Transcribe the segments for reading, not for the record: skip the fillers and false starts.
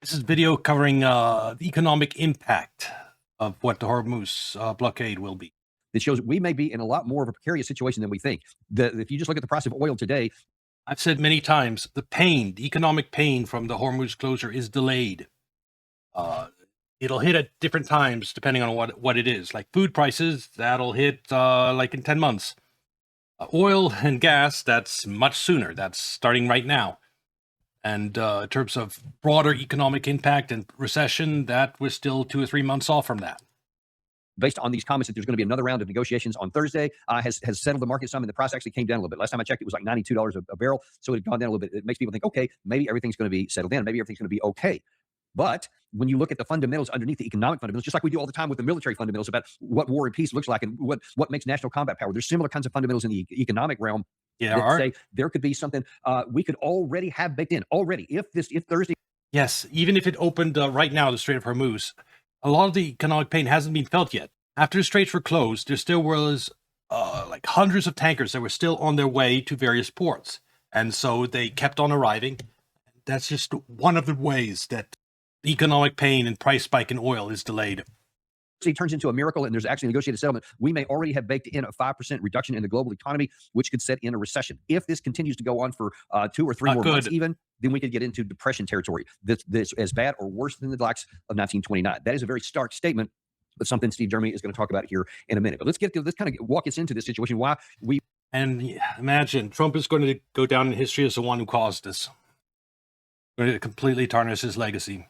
This is video covering the economic impact of what the Hormuz blockade will be. That shows we may be in a lot more of a precarious situation than we think. If you just look at the price of oil today, I've said many times, the economic pain from the Hormuz closure is delayed. It'll hit at different times depending on what it is. Like food prices, that'll hit like in 10 months. Oil and gas, that's much sooner. That's starting right now. And in terms of broader economic impact and recession, that we're still 2 or 3 months off from that. based on these comments that there's going to be another round of negotiations on Thursday, has settled the market some, and the price actually came down a little bit. Last time I checked, it was like $92 a barrel, so it had gone down a little bit. It makes people think, okay, maybe everything's going to be settled in, maybe everything's going to be okay. But when you look at the fundamentals underneath, the economic fundamentals, just like we do all the time with the military fundamentals about what war and peace looks like and what makes national combat power, there's similar kinds of fundamentals in the economic realm that say there could be something we could already have baked in already if Thursday. Yes, even if it opened right now, the Strait of Hormuz, a lot of the economic pain hasn't been felt yet. After the straits were closed, there still was like hundreds of tankers that were still on their way to various ports. And so they kept on arriving. That's just one of the ways that the economic pain and price spike in oil is delayed. Turns into a miracle and there's actually a negotiated settlement, we may already have baked in a 5% reduction in the global economy, which could set in a recession. If this continues to go on for 2 or 3 more months even, then we could get into depression territory. This as bad or worse than the likes of 1929. That is a very stark statement, but something Steve Jeremy is going to talk about here in a minute. But let's kind of walk us into this situation. Why we imagine Trump is going to go down in history as the one who caused this. Going to completely tarnish his legacy.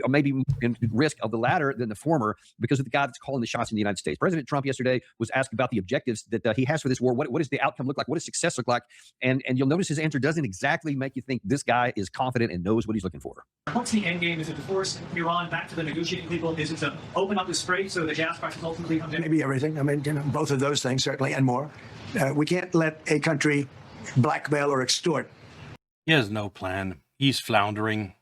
Or maybe in risk of the latter than the former because of the guy that's calling the shots in the United States. President Trump yesterday was asked about the objectives that he has for this war. What does the outcome look like? What does success look like? And you'll notice his answer doesn't exactly make you think this guy is confident and knows what he's looking for. What's the end game? Is it to force Iran back to the negotiating table? Is it to open up the strait so the gas prices ultimately come down? Maybe everything. I mean, both of those things certainly and more. We can't let a country blackmail or extort. He has no plan. He's floundering.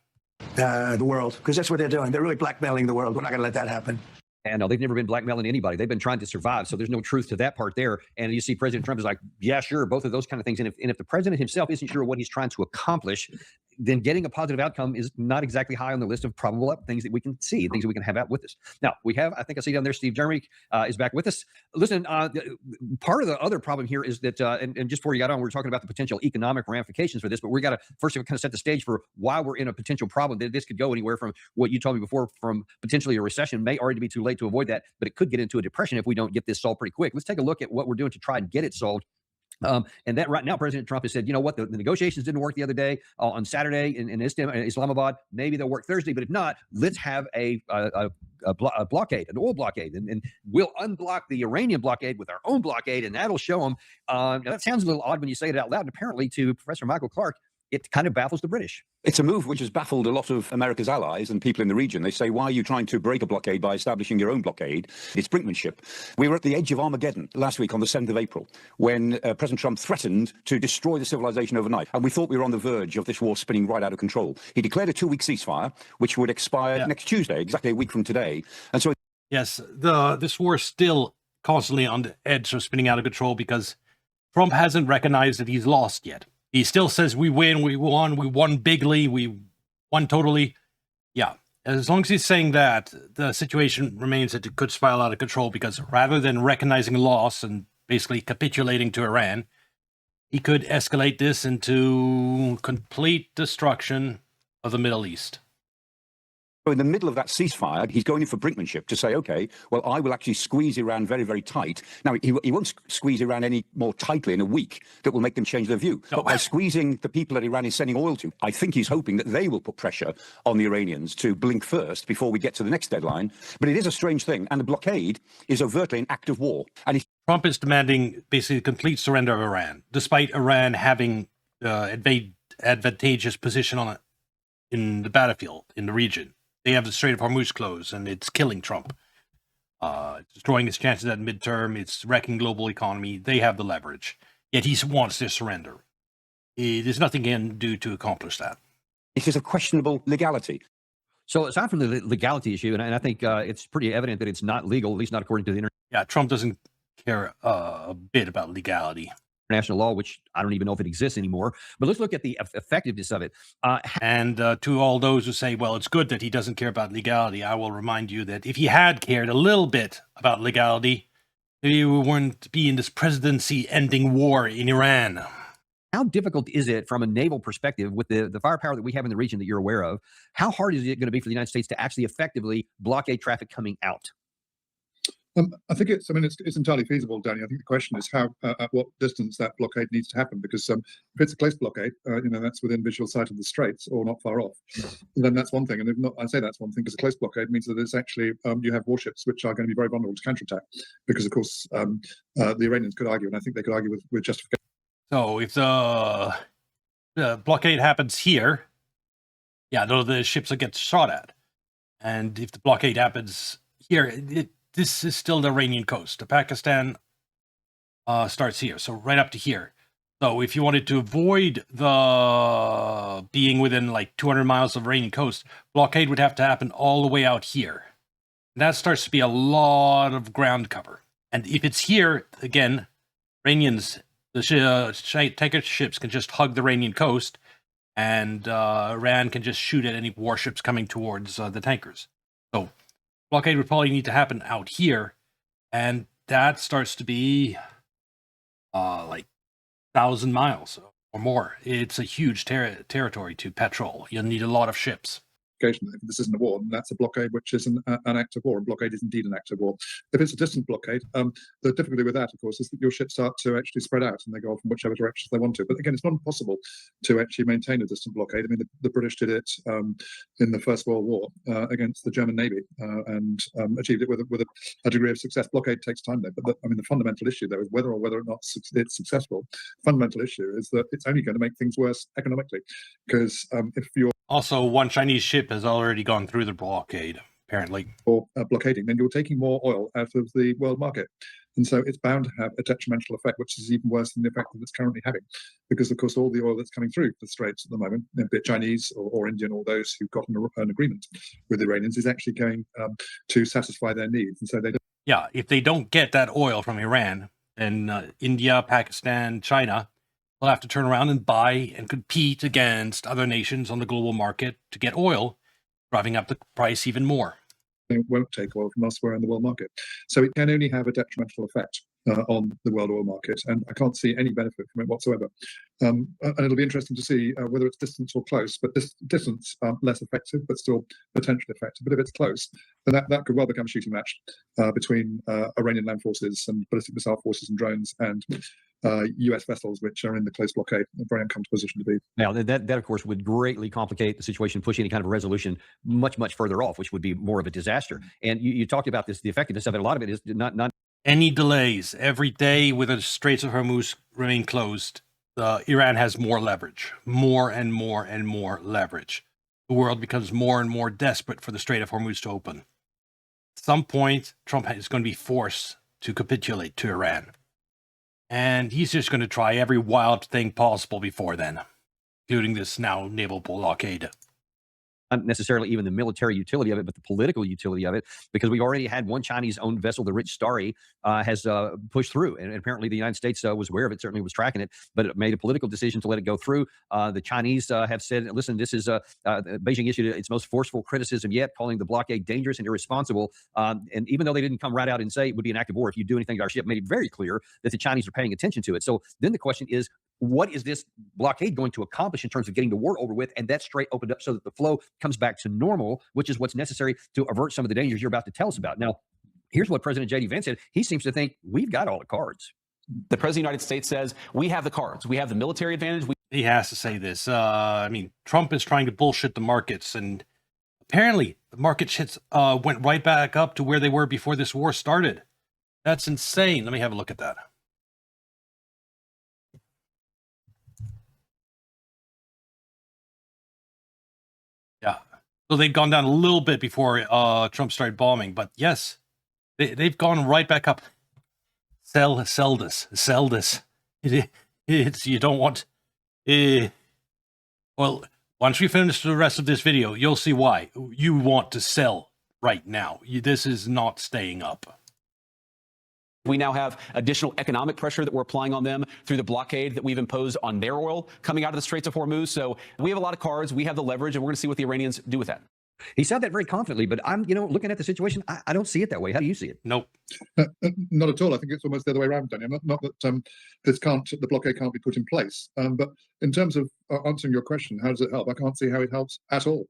The world, because that's what they're doing. They're really blackmailing the world. We're not going to let that happen. And no, they've never been blackmailing anybody. They've been trying to survive. So there's no truth to that part there. And you see President Trump is like, yeah, sure, both of those kind of things. And if the president himself isn't sure what he's trying to accomplish, then getting a positive outcome is not exactly high on the list of probable things that we can see, things that we can have out with us. Now, we have, I think I see down there, Steve Jeremy is back with us. Listen, part of the other problem here is that, and just before you got on, we were talking about the potential economic ramifications for this, but we got to first kind of set the stage for why we're in a potential problem. That this could go anywhere from what you told me before, from potentially a recession, may already be too late to avoid that, but it could get into a depression if we don't get this solved pretty quick. Let's take a look at what we're doing to try and get it solved. And that right now, President Trump has said, you know what, the negotiations didn't work the other day on Saturday in Islamabad. Maybe they'll work Thursday, but if not, let's have a blockade, an oil blockade, and we'll unblock the Iranian blockade with our own blockade, and that'll show them. Now that sounds a little odd when you say it out loud, and apparently to Professor Michael Clark, it kind of baffles the British. It's a move which has baffled a lot of America's allies and people in the region. They say, why are you trying to break a blockade by establishing your own blockade? It's brinkmanship. We were at the edge of Armageddon last week on the 7th of April when President Trump threatened to destroy the civilization overnight. And we thought we were on the verge of this war spinning right out of control. He declared a 2-week ceasefire, which would expire next Tuesday, exactly a week from today. And so, yes, this war is still constantly on the edge of spinning out of control because Trump hasn't recognized that he's lost yet. He still says we won bigly, we won totally. Yeah, as long as he's saying that, the situation remains that it could spiral out of control because rather than recognizing loss and basically capitulating to Iran, he could escalate this into complete destruction of the Middle East. in the middle of that ceasefire, he's going in for brinkmanship to say, okay, well, I will actually squeeze Iran very, very tight. Now, he won't squeeze Iran any more tightly in a week that will make them change their view. No. But by squeezing the people that Iran is sending oil to, I think he's hoping that they will put pressure on the Iranians to blink first before we get to the next deadline. But it is a strange thing. And the blockade is overtly an act of war. And Trump is demanding basically the complete surrender of Iran, despite Iran having advantageous position on it in the battlefield, in the region. They have the Strait of Hormuz closed, and it's killing Trump. It's destroying his chances at midterm. It's wrecking global economy. They have the leverage. Yet he wants their surrender. There's nothing he can do to accomplish that. It is of questionable legality. So aside from the legality issue, and I think it's pretty evident that it's not legal, at least not according to the internet. Yeah, Trump doesn't care a bit about legality. international law, which I don't even know if it exists anymore. But let's look at the effectiveness of it. And to all those who say, well, it's good that he doesn't care about legality, I will remind you that if he had cared a little bit about legality, maybe we wouldn't be in this presidency-ending war in Iran. How difficult is it from a naval perspective with the firepower that we have in the region that you're aware of? How hard is it going to be for the United States to actually effectively blockade traffic coming out? I think it's entirely feasible, Danny. I think the question is how, at what distance that blockade needs to happen. Because if it's a close blockade, that's within visual sight of the straits or not far off, then that's one thing. And if not, I say that's one thing because a close blockade means that it's actually you have warships which are going to be very vulnerable to counterattack. Because of course the Iranians could argue, and I think they could argue with justification. So if the blockade happens here, yeah, the ships will get shot at. And if the blockade happens here, this is still the Iranian coast. The Pakistan starts here, so right up to here. So if you wanted to avoid the being within like 200 miles of Iranian coast, blockade would have to happen all the way out here. And that starts to be a lot of ground cover. And if it's here, again, Iranians, the tanker ships can just hug the Iranian coast, and Iran can just shoot at any warships coming towards the tankers. So blockade would probably need to happen out here, and that starts to be like 1,000 miles or more. It's a huge territory to patrol. You'll need a lot of ships. If this isn't a war, and that's a blockade which is an act of war. And blockade is indeed an act of war. If it's a distant blockade, the difficulty with that, of course, is that your ships start to actually spread out and they go off in whichever direction they want to. But again, it's not impossible to actually maintain a distant blockade. I mean, the British did it in the First World War against the German Navy and achieved it with a degree of success. Blockade takes time, though. But the fundamental issue, though, is whether or not it's successful. Fundamental issue is that it's only going to make things worse economically, because if you're also, one Chinese ship has already gone through the blockade, apparently. Or blockading, then you're taking more oil out of the world market. And so it's bound to have a detrimental effect, which is even worse than the effect that it's currently having. Because, of course, all the oil that's coming through the Straits at the moment, be it Chinese or Indian or those who've got an agreement with the Iranians, is actually going to satisfy their needs. And so they don't. Yeah, if they don't get that oil from Iran, then India, Pakistan, China will have to turn around and buy and compete against other nations on the global market to get oil, driving up the price even more. They won't take oil from elsewhere in the world market. So it can only have a detrimental effect on the world oil market, and I can't see any benefit from it whatsoever. And it'll be interesting to see whether it's distant or close, but this distance less effective, but still potentially effective. But if it's close, then that could well become a shooting match between Iranian land forces and ballistic missile forces and drones and US vessels, which are in the close blockade, a very uncomfortable position to be. Now, that of course, would greatly complicate the situation, push any kind of a resolution much, much further off, which would be more of a disaster. And you talked about this, the effectiveness of it. A lot of it is not any delays. Every day with the Straits of Hormuz remain closed, Iran has more leverage, more and more and more leverage. The world becomes more and more desperate for the Strait of Hormuz to open. At some point, Trump is going to be forced to capitulate to Iran. And he's just going to try every wild thing possible before then, including this now naval blockade. Not necessarily even the military utility of it, but the political utility of it, because we've already had one Chinese-owned vessel, the Rich Starry, has pushed through. And apparently the United States was aware of it, certainly was tracking it, but it made a political decision to let it go through. The Chinese have said, listen, this is Beijing issued its most forceful criticism yet, calling the blockade dangerous and irresponsible. And even though they didn't come right out and say it would be an act of war if you do anything to our ship, made it very clear that the Chinese are paying attention to it. So then the question is, what is this blockade going to accomplish in terms of getting the war over with and that strait opened up so that the flow comes back to normal, which is what's necessary to avert some of the dangers you're about to tell us about. Now, here's what President J.D. Vance said. He seems to think we've got all the cards. The President of the United States says we have the cards. We have the military advantage. He has to say this. I mean, Trump is trying to bullshit the markets, and apparently the market shits went right back up to where they were before this war started. That's insane. Let me have a look at that. Yeah. So they'd gone down a little bit before Trump started bombing, but yes, they've gone right back up. Sell this. It's you don't want. Well, once we finish the rest of this video, you'll see why you want to sell right now. This is not staying up. We now have additional economic pressure that we're applying on them through the blockade that we've imposed on their oil coming out of the Straits of Hormuz. So we have a lot of cards. We have the leverage, and we're going to see what the Iranians do with that. He said that very confidently, but I'm, looking at the situation, I don't see it that way. How do you see it? Nope. Not at all. I think it's almost the other way around, Daniel. Not that the blockade can't be put in place, but in terms of answering your question, how does it help? I can't see how it helps at all.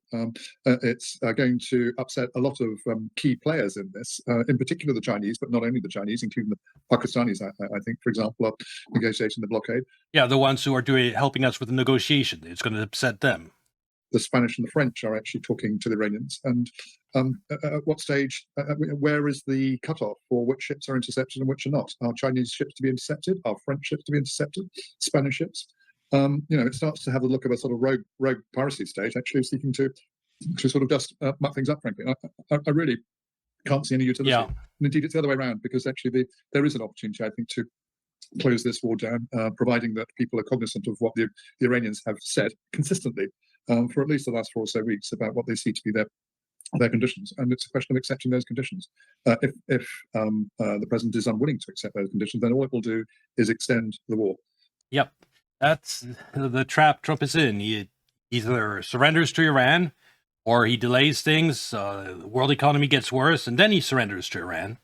It's going to upset a lot of key players in this, in particular the Chinese, but not only the Chinese, including the Pakistanis. I think, for example, are negotiating the blockade. Yeah, the ones who are helping us with the negotiation. It's going to upset them. The Spanish and the French are actually talking to the Iranians. And at what stage, where is the cutoff for which ships are intercepted and which are not? Are Chinese ships to be intercepted? Are French ships to be intercepted? Spanish ships? It starts to have the look of a sort of rogue piracy state, actually seeking to sort of just muck things up, frankly. I really can't see any utility. Yeah. And indeed, it's the other way around, because actually there is an opportunity, I think, to close this war down, providing that people are cognizant of what the Iranians have said consistently for at least the last 4 or so weeks about what they see to be their conditions. And it's a question of accepting those conditions. If the president is unwilling to accept those conditions, then all it will do is extend the war. Yep. That's the trap Trump is in. He either surrenders to Iran or he delays things, the world economy gets worse, and then he surrenders to Iran.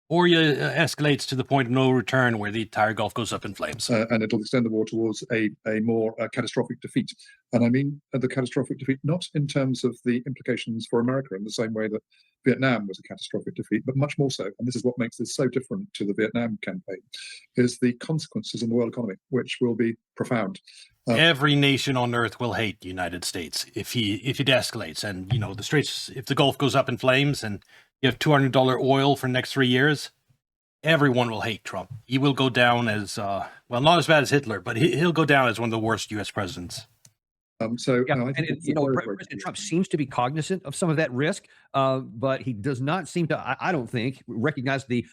Or he escalates to the point of no return where the entire Gulf goes up in flames. And it'll extend the war towards a more catastrophic defeat. And I mean the catastrophic defeat, not in terms of the implications for America in the same way that Vietnam was a catastrophic defeat, but much more so. And this is what makes this so different to the Vietnam campaign, is the consequences in the world economy, which will be profound. Every nation on earth will hate the United States if it escalates. And, the Straits, if the Gulf goes up in flames and you have $200 oil for the next 3 years, everyone will hate Trump. He will go down as, not as bad as Hitler, but he'll go down as one of the worst U.S. presidents. President Trump seems to be cognizant of some of that risk, but he does not seem to, I don't think, recognize the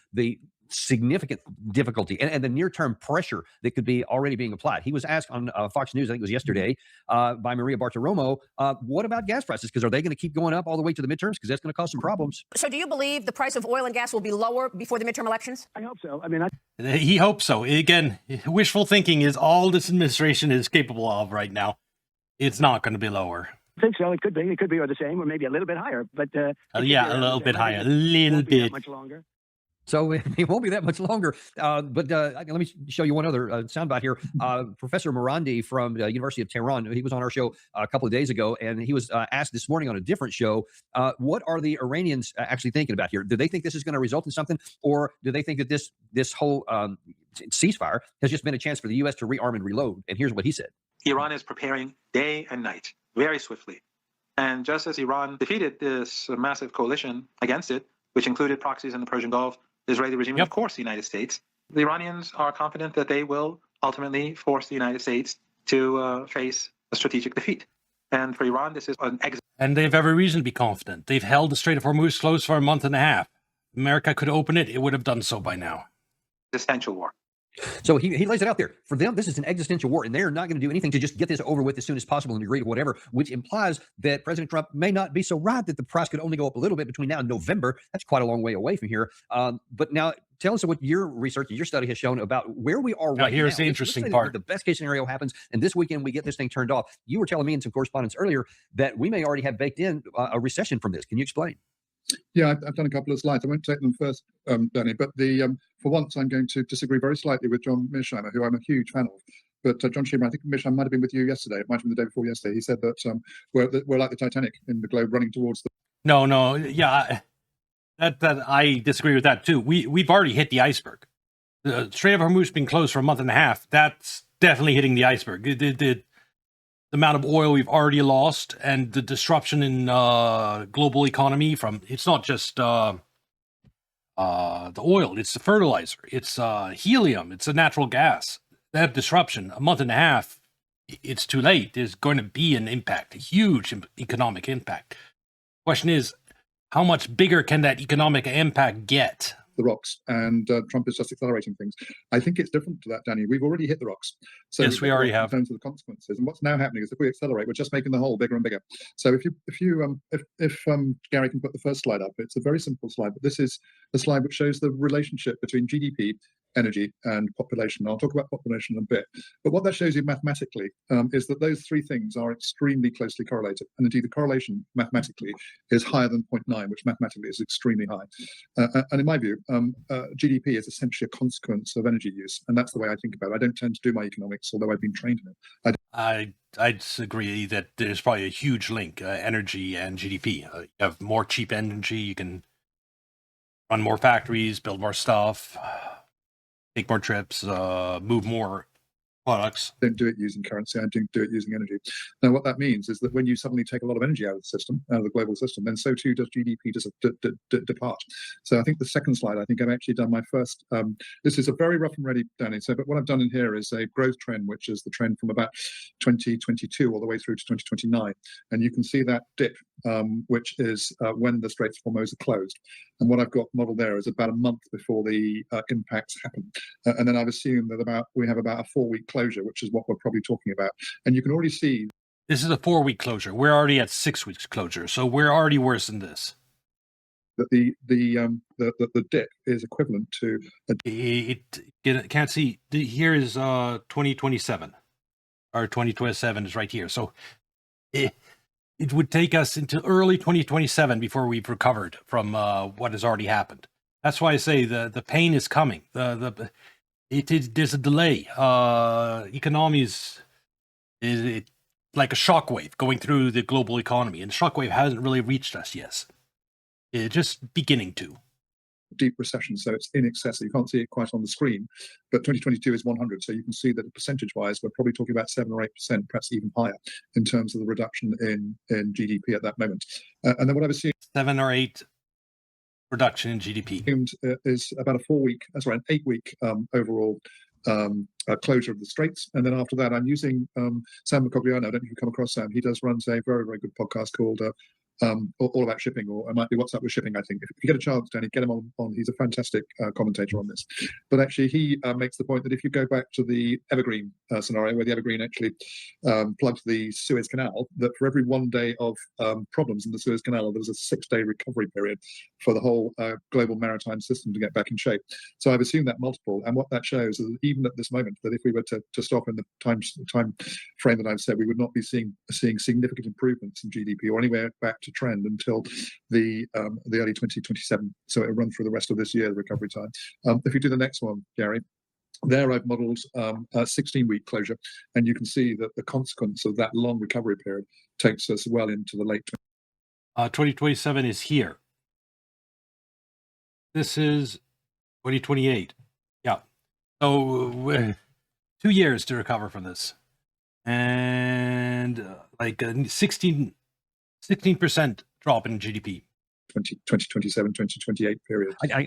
significant difficulty and the near-term pressure that could be already being applied. He was asked on Fox News, I think it was yesterday, by Maria Bartiromo, what about gas prices? Because are they going to keep going up all the way to the midterms? Because that's going to cause some problems. So do you believe the price of oil and gas will be lower before the midterm elections? I hope so. I mean, He hopes so. Again, wishful thinking is all this administration is capable of right now. It's not going to be lower. I think so. It could be or the same, or maybe a little bit higher. But a little bit higher, a little bit. Much longer. So it won't be that much longer. But let me show you one other soundbite here. Professor Morandi from the University of Tehran, he was on our show a couple of days ago, and he was asked this morning on a different show, what are the Iranians actually thinking about here? Do they think this is going to result in something, or do they think that this whole ceasefire has just been a chance for the U.S. to rearm and reload? And here's what he said. Iran is preparing day and night, very swiftly. And just as Iran defeated this massive coalition against it, which included proxies in the Persian Gulf, the Israeli regime, and of course the United States, the Iranians are confident that they will ultimately force the United States to face a strategic defeat. And for Iran, this is an exit. And they have every reason to be confident. They've held the Strait of Hormuz closed for a month and a half. America could open it, it would have done so by now. Existential war. So he lays it out there. For them, this is an existential war, and they are not going to do anything to just get this over with as soon as possible and agree to whatever, which implies that President Trump may not be so right that the price could only go up a little bit between now and November. That's quite a long way away from here. But now tell us what your research and your study has shown about where we are right now. Here's the interesting part. The best case scenario happens, and this weekend we get this thing turned off. You were telling me in some correspondence earlier that we may already have baked in a recession from this. Can you explain? Yeah, I've done a couple of slides. I won't take them first, Danny, but for once I'm going to disagree very slightly with John Mearsheimer, who I'm a huge fan of. But John Mearsheimer, I think Mearsheimer might have been with you yesterday. It might have been the day before yesterday. He said that we're like the Titanic in the globe running towards the... No, yeah, that I disagree with that too. We've already hit the iceberg. The Strait of Hormuz being closed for a month and a half, that's definitely hitting the iceberg. The amount of oil we've already lost and the disruption in global economy from, it's not just the oil, it's the fertilizer, it's helium, it's a natural gas. That disruption, a month and a half, it's too late. There's going to be an impact, a huge economic impact. Question is, how much bigger can that economic impact get the rocks, and Trump is just accelerating things. I think it's different to that, Danny. We've already hit the rocks. So yes, we already have. In terms of the consequences, and what's now happening is if we accelerate, we're just making the hole bigger and bigger. So if Gary can put the first slide up, it's a very simple slide, but this is the slide which shows the relationship between GDP, energy, and population. I'll talk about population in a bit, but what that shows you mathematically is that those three things are extremely closely correlated, and indeed the correlation mathematically is higher than 0.9, which mathematically is extremely high. And in my view, GDP is essentially a consequence of energy use, and that's the way I think about it. I don't tend to do my economics, although I've been trained in it. I'd agree that there's probably a huge link, energy and GDP. You have more cheap energy, you can run more factories, build more stuff, take more trips, move more products. Don't do it using currency. I don't do it using energy. Now, what that means is that when you suddenly take a lot of energy out of the system, out of the global system, then so too does GDP depart. So I think the second slide, I think I've actually done my first. This is a very rough and ready, Danny. So, but what I've done in here is a growth trend, which is the trend from about 2022 all the way through to 2029, and you can see that dip, which is when the Straits of Hormuz are closed. And what I've got modeled there is about a month before the impacts happen, and then I've assumed that we have about a 4-week closure, which is what we're probably talking about. And you can already see this is a 4-week closure. We're already at 6 weeks closure, so we're already worse than this. That the dip is equivalent to can't see. Here is 2027, or 2027 is right here. So it would take us into early 2027 before we've recovered from what has already happened. That's why I say the pain is coming. There's a delay. Economy is like a shockwave going through the global economy, and the shockwave hasn't really reached us yet. It's just beginning to. Deep recession, so it's in excess. You can't see it quite on the screen, but 2022 is 100, so you can see that percentage-wise, we're probably talking about 7 or 8%, perhaps even higher, in terms of the reduction in GDP at that moment. And then what I was seeing 7 or 8 reduction in GDP is about a 8-week overall closure of the Straits. And then after that, I'm using Sam Cogliano. I don't know if you come across Sam. He runs a very, very good podcast called All About Shipping, or it might be What's Up with Shipping, I think. If you get a chance, Danny, get him on. He's a fantastic commentator on this. But actually, he makes the point that if you go back to the Evergreen scenario, where the Evergreen actually plugged the Suez Canal, that for every 1 day of problems in the Suez Canal, there was a 6-day recovery period for the whole global maritime system to get back in shape. So I've assumed that multiple, and what that shows is that even at this moment, that if we were to stop in the time frame that I've said, we would not be seeing significant improvements in GDP or anywhere back to trend until the early 2027. So it'll run through the rest of this year, the recovery time. If you do the next one, Gary, there I've modeled a 16-week closure, and you can see that the consequence of that long recovery period takes us well into the late 2027 is here. This is 2028. Yeah. So 2 years to recover from this. And like 16% drop in GDP. 2027, 2028 period. I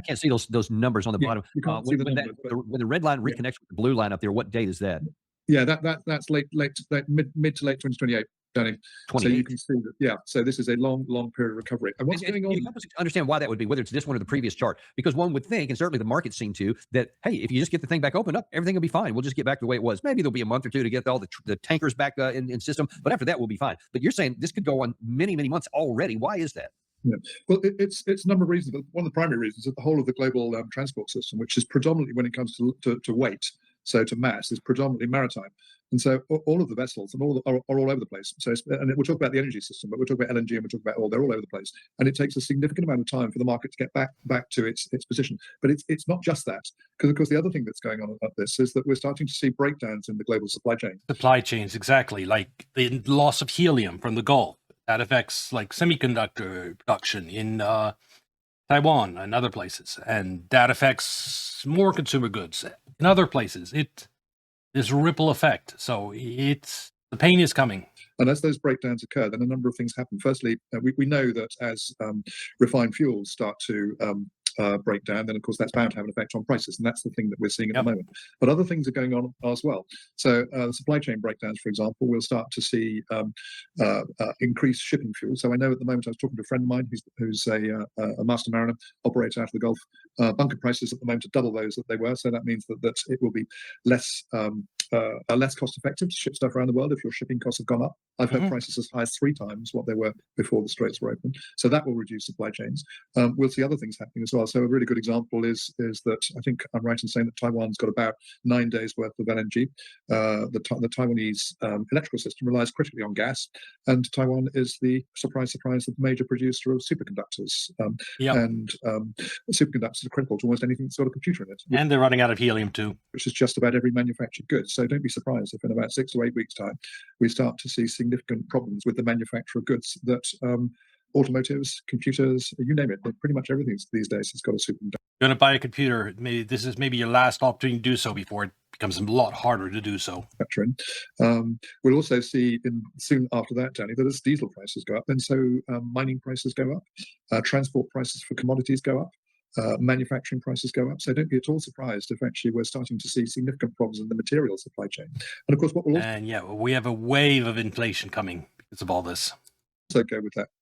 can't see those numbers on the bottom. When the red line reconnects with the blue line up there, what date is that? Yeah, that's mid to late 2028. Danny. So you can see that, yeah. So this is a long period of recovery. And what's going on? Can you help us understand why that would be, whether it's this one or the previous chart? Because one would think, and certainly the market's seen too, that hey, if you just get the thing back opened up, everything will be fine. We'll just get back to the way it was. Maybe there'll be a month or two to get all the tankers back in system, but after that, we'll be fine. But you're saying this could go on many months already. Why is that? Yeah. Well, it's a number of reasons. But one of the primary reasons is that the whole of the global transport system, which is predominantly, when it comes to weight, so to mass, is predominantly maritime. And so all of the vessels are all over the place. So and we'll talk about the energy system, but we'll talk about LNG and we'll talk about oil. They're all over the place, and it takes a significant amount of time for the market to get back to its position. But it's not just that, because of course the other thing that's going on about this is that we're starting to see breakdowns in the global supply chain. Supply chains, exactly, like the loss of helium from the Gulf that affects like semiconductor production in Taiwan and other places, and that affects more consumer goods in other places. This ripple effect. So the pain is coming. And as those breakdowns occur, then a number of things happen. Firstly, we know that as refined fuels start to break down, then of course that's bound to have an effect on prices, and that's the thing that we're seeing at the moment. But other things are going on as well. So the supply chain breakdowns, for example, we'll start to see increased shipping fuel. So I know at the moment I was talking to a friend of mine who's a master mariner operator out of the Gulf. Bunker prices at the moment are double those that they were. So that means that it will be less cost effective to ship stuff around the world if your shipping costs have gone up. I've heard prices as high as 3 times what they were before the straits were open. So that will reduce supply chains. We'll see other things happening as well. So a really good example is that I think I'm right in saying that Taiwan's got about 9 days worth of LNG. The Taiwanese electrical system relies critically on gas, and Taiwan is the surprise, the major producer of superconductors. And superconductors are critical to almost anything that's got a computer in it. And they're running out of helium too, which is just about every manufactured good. So don't be surprised if in about 6 or 8 weeks' time we start to see significant problems with the manufacture of goods that automotives, computers, you name it, pretty much everything these days has got a superconductor. You're going to buy a computer, this is maybe your last opportunity to do so before it becomes a lot harder to do so. We'll also see soon after that, Danny, that as diesel prices go up, then so mining prices go up, transport prices for commodities go up, manufacturing prices go up. So don't be at all surprised if actually we're starting to see significant problems in the material supply chain. And of course, what will also we have a wave of inflation coming because of all this. So go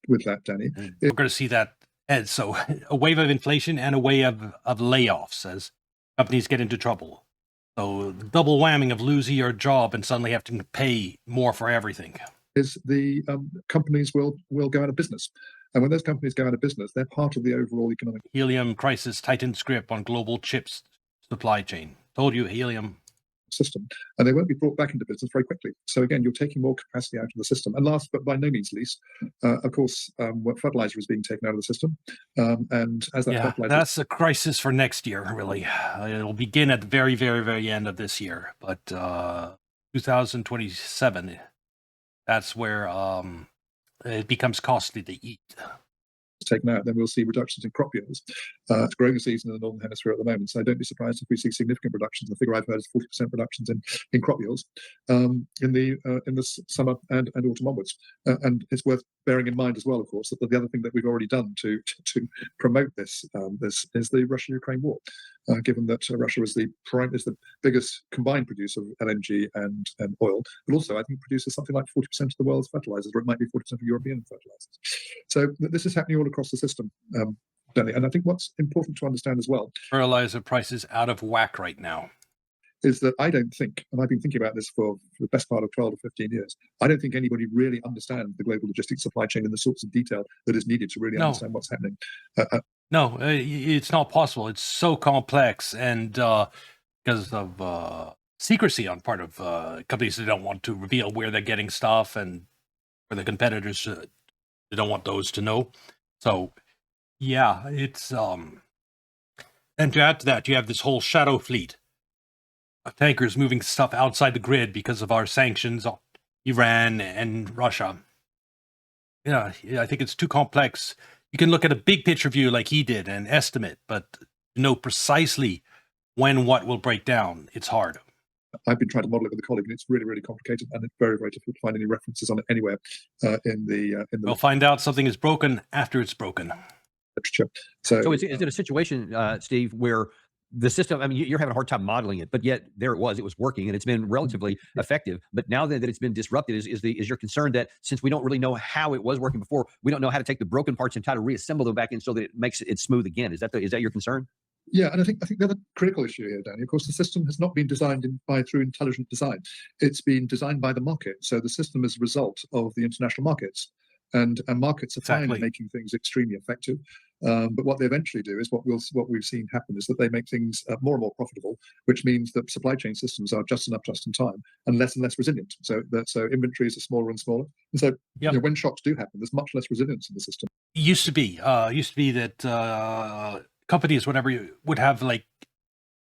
with that, Danny. We're going to see that. And so a wave of inflation and a wave of layoffs as companies get into trouble. So the double whammy of losing your job and suddenly having to pay more for everything. Is the companies will go out of business. And when those companies go out of business, they're part of the overall economic. Helium crisis tightens grip on global chips supply chain. Told you, helium system, and they won't be brought back into business very quickly. So again, you're taking more capacity out of the system. And last, but by no means least, of course, fertilizer is being taken out of the system. And as that fertilizer, that's a crisis for next year. Really, it'll begin at the very, very, very end of this year. But 2027, that's where it becomes costly to eat. Taken out, then we'll see reductions in crop yields. It's growing season in the Northern Hemisphere at the moment, so don't be surprised if we see significant reductions. The figure I've heard is 40% reductions in crop yields in the summer and autumn onwards. And it's worth bearing in mind as well, of course, that the other thing that we've already done to promote this is the Russia-Ukraine war. Given that Russia is the biggest combined producer of LNG and oil, but also I think produces something like 40% of the world's fertilizers, or it might be 40% of European fertilizers. So this is happening all across the system, Danny. And I think what's important to understand as well, fertilizer prices out of whack right now, is that I don't think, and I've been thinking about this for the best part of 12 or 15 years, I don't think anybody really understands the global logistics supply chain in the sorts of detail that is needed to really understand what's happening. No, it's not possible. It's so complex, and because of secrecy on part of companies that don't want to reveal where they're getting stuff, and for the competitors, they don't want those to know. So, yeah, it's and to add to that, you have this whole shadow fleet of tankers moving stuff outside the grid because of our sanctions on Iran and Russia. Yeah, I think it's too complex. You can look at a big picture view like he did and estimate, but to know precisely when what will break down, it's hard. I've been trying to model it with a colleague, and it's really, really complicated, and it's very, very difficult to find any references on it anywhere in the. We'll find out something is broken after it's broken. Literature. So is it a situation, Steve, where the system, I mean, you're having a hard time modeling it, but yet there it was working, and it's been relatively effective. But now that it's been disrupted, is your concern that since we don't really know how it was working before, we don't know how to take the broken parts and try to reassemble them back in so that it makes it smooth again? Is that your concern? Yeah, and I think the other critical issue here, Danny, of course, the system has not been designed through intelligent design. It's been designed by the market. So the system is a result of the international markets. And markets are fine at making things extremely effective. But what they eventually do is what we've seen happen is that they make things more and more profitable, which means that supply chain systems are just enough, just in time, and less resilient. So inventories are smaller and smaller. And so when shocks do happen, there's much less resilience in the system. It used to be that companies, whatever, would have like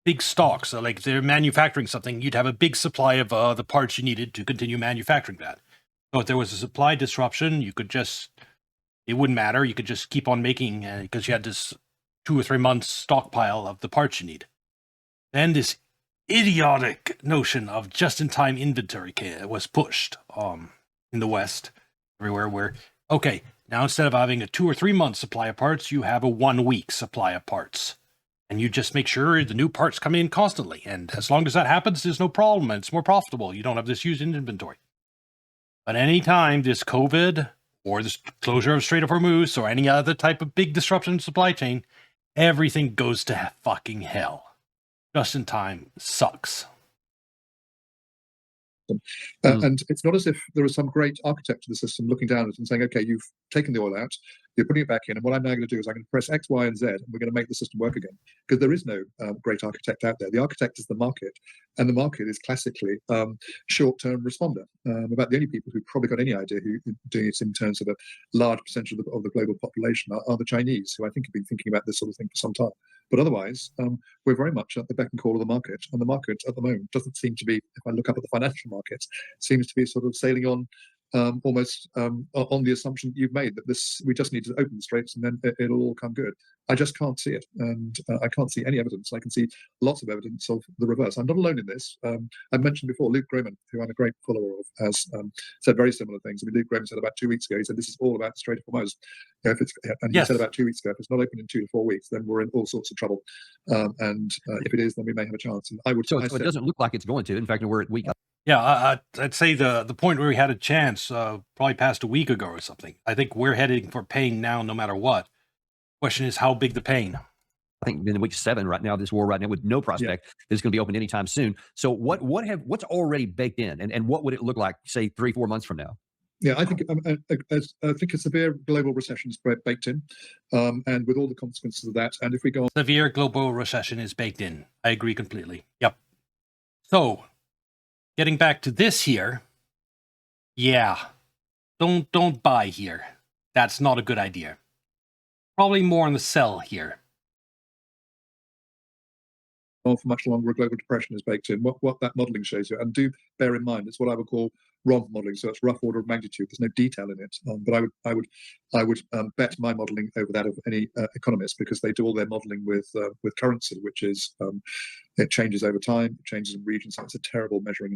big stocks. So like they're manufacturing something, you'd have a big supply of the parts you needed to continue manufacturing that. So if there was a supply disruption, it wouldn't matter. You could just keep on making because you had this 2 or 3 months stockpile of the parts you need. Then this idiotic notion of just-in-time inventory was pushed in the West, everywhere, where, okay, Now, instead of having a 2 or 3 month supply of parts, you have a 1 week supply of parts. And you just make sure the new parts come in constantly. And as long as that happens, there's no problem. And it's more profitable. You don't have this huge inventory. But anytime this COVID or this closure of Strait of Hormuz or any other type of big disruption in supply chain, everything goes to fucking hell. Just in time sucks. And it's not as if there is some great architect of the system looking down at it and saying, okay, you've taken the oil out, you're putting it back in, and what I'm now going to do is I'm going to press X, Y, and Z, and we're going to make the system work again. Because there is no great architect out there. The architect is the market, and the market is classically short-term responder. About the only people who've probably got any idea who are doing it in terms of a large percentage of the global population are the Chinese, who I think have been thinking about this sort of thing for some time. But otherwise, we're very much at the beck and call of the market. And the market at the moment doesn't seem to be, if I look up at the financial markets, seems to be sort of sailing on almost on the assumption that you've made that we just need to open the straits and then it'll all come good. I just can't see it. And I can't see any evidence. I can see lots of evidence of the reverse. I'm not alone in this. I mentioned before, Luke Grayman, who I'm a great follower of, has said very similar things. I mean, Luke Grayman said about 2 weeks ago, he said, this is all about the Strait of Hormuz. He said about 2 weeks ago, if it's not open in 2 to 4 weeks, then we're in all sorts of trouble. If it is, then we may have a chance. And So it doesn't look like it's going to. In fact, we're at week. Yeah, I'd say the point where we had a chance probably passed a week ago or something. I think we're heading for pain now, no matter what. Question is, how big the pain? I think in week 7 right now, this war right now with no prospect that it's going to be open anytime soon. So what's already baked in, and what would it look like, say, 3-4 months from now? Yeah, I think a severe global recession is baked in, and with all the consequences of that. And if we go on, Severe global recession is baked in. I agree completely. Yep. So, getting back to this here, yeah, don't buy here. That's not a good idea. Probably more on the sell here. for much longer, a global depression is baked in. What that modelling shows you, and do bear in mind, it's what I would call ROV modelling, so it's rough order of magnitude. There's no detail in it, but I would bet my modelling over that of any economist, because they do all their modelling with currency, which is it changes over time, it changes in regions. So it's a terrible measuring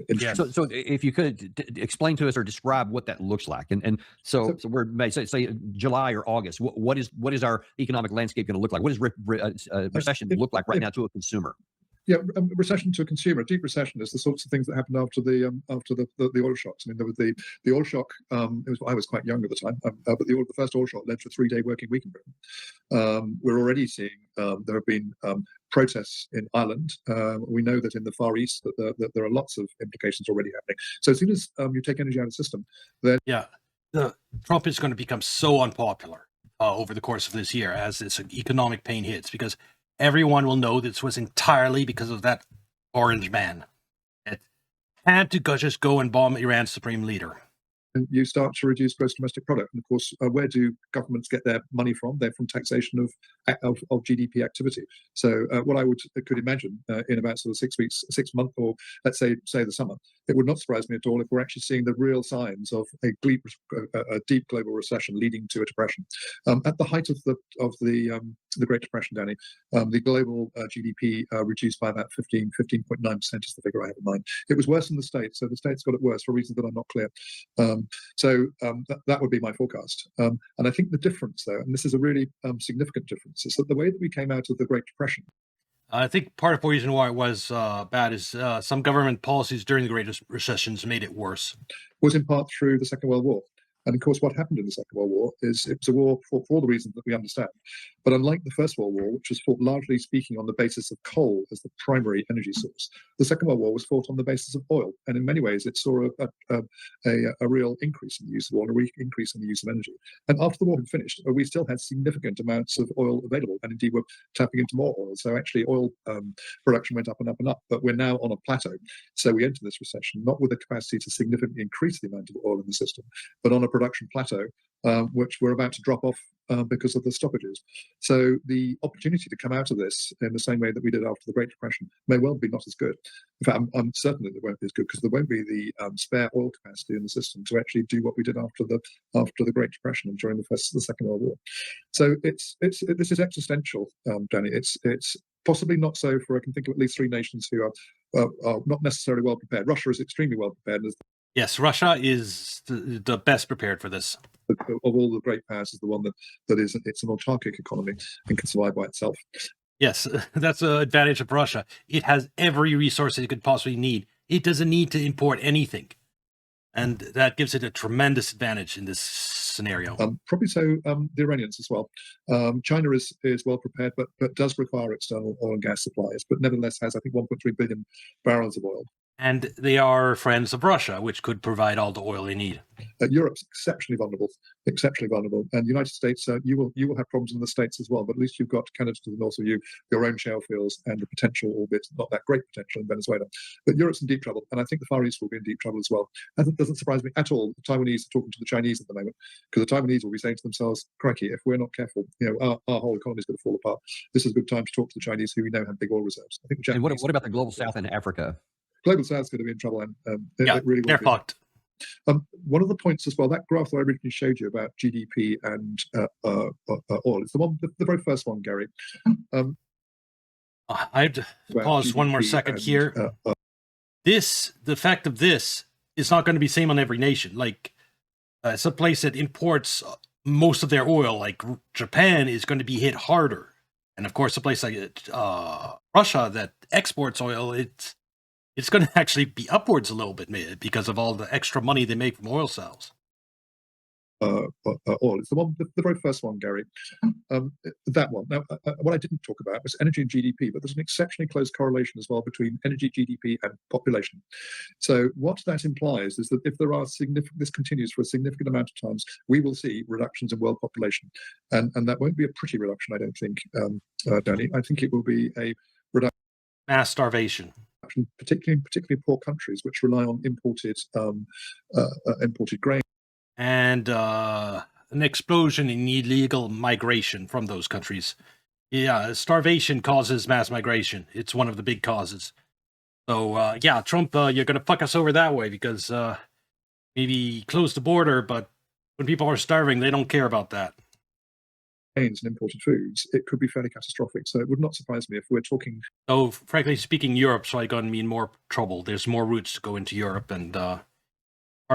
instrument. So if you could explain to us or describe what that looks like, and so we're say July or August. What is our economic landscape going to look like? What does recession look like right now to a consumer? Yeah, recession to a consumer, a deep recession is the sorts of things that happened after the oil shocks. I mean, there was the oil shock. I was quite young at the time, but the first oil shock led to a 3-day working week in Britain. We're already seeing there have been protests in Ireland. We know that in the Far East that there are lots of implications already happening. So as soon as you take energy out of the system, then Trump is going to become so unpopular over the course of this year as this economic pain hits, because everyone will know this was entirely because of that orange man. It had to just go and bomb Iran's supreme leader. And you start to reduce gross domestic product. And of course, where do governments get their money from? They're from taxation of GDP activity. So what I could imagine in about sort of 6 months, or let's say the summer, it would not surprise me at all if we're actually seeing the real signs of a deep global recession leading to a depression. At the height of the Great Depression, Danny, the global GDP reduced by about 15.9% is the figure I have in mind. It was worse in the States, so the States got it worse for reasons that are not clear. That would be my forecast. And I think the difference there, and this is a really significant difference, is that the way that we came out of the Great Depression. I think part of the reason why it was bad is some government policies during the Great Recessions made it worse. Was in part through the Second World War. And of course, what happened in the Second World War is it was a war for all the reasons that we understand. But unlike the First World War, which was fought largely speaking on the basis of coal as the primary energy source, the Second World War was fought on the basis of oil. And in many ways, it saw a real increase in the use of oil, a increase in the use of energy. And after the war had finished, we still had significant amounts of oil available. And indeed, we're tapping into more oil. So actually, oil production went up and up and up. But we're now on a plateau. So we enter this recession not with the capacity to significantly increase the amount of oil in the system, but on a production plateau, which we're about to drop off because of the stoppages. So the opportunity to come out of this in the same way that we did after the Great Depression may well be not as good. In fact, I'm certain that it won't be as good, because there won't be the spare oil capacity in the system to actually do what we did after the Great Depression and during the Second World War. So this is existential, Danny. It's possibly not so for, I can think of at least 3 nations who are not necessarily well prepared. Russia is extremely well prepared. Yes, Russia is the best prepared for this. Of all the great powers, is the one that is it's an autarkic economy and can survive by itself. Yes, that's an advantage of Russia. It has every resource it could possibly need. It doesn't need to import anything. And that gives it a tremendous advantage in this scenario. Probably so the Iranians as well. China is well prepared, but does require external oil and gas supplies, but nevertheless has, I think, 1.3 billion barrels of oil. And they are friends of Russia, which could provide all the oil they need. Europe's exceptionally vulnerable, and the United States, you will have problems in the States as well. But at least you've got Canada to the north of you, your own shale fields, and the potential, albeit not that great potential, in Venezuela. But Europe's in deep trouble, and I think the Far East will be in deep trouble as well. And it doesn't surprise me at all. The Taiwanese are talking to the Chinese at the moment, because the Taiwanese will be saying to themselves, "Crikey, if we're not careful, our whole economy is going to fall apart. This is a good time to talk to the Chinese, who we know have big oil reserves." I think. And what about the global South and Africa? Global South is going to be in trouble, and it really will they're be. fucked. One of the points as well, that graph that I originally showed you about GDP and oil, it's the very first one, Gary. I'd pause one more second here. The fact of this is not going to be same on every nation. Like, it's a place that imports most of their oil. Like Japan is going to be hit harder, and of course, a place like Russia that exports oil, it's going to actually be upwards a little bit because of all the extra money they make from oil sales. Oil. It's the very first one, Gary. That one. Now, what I didn't talk about was energy and GDP, but there's an exceptionally close correlation as well between energy, GDP, and population. So what that implies is that if there are this continues for a significant amount of times, we will see reductions in world population, and that won't be a pretty reduction, I don't think, Danny. I think it will be a reduction. Mass starvation. Particularly poor countries which rely on imported grain. And an explosion in illegal migration from those countries. Yeah, starvation causes mass migration. It's one of the big causes. So, Trump, you're going to fuck us over that way because maybe close the border, but when people are starving, they don't care about that. And imported foods, it could be fairly catastrophic. So it would not surprise me if we're talking. So, frankly speaking, Europe's probably going to be in more trouble. There's more routes to go into Europe, and hard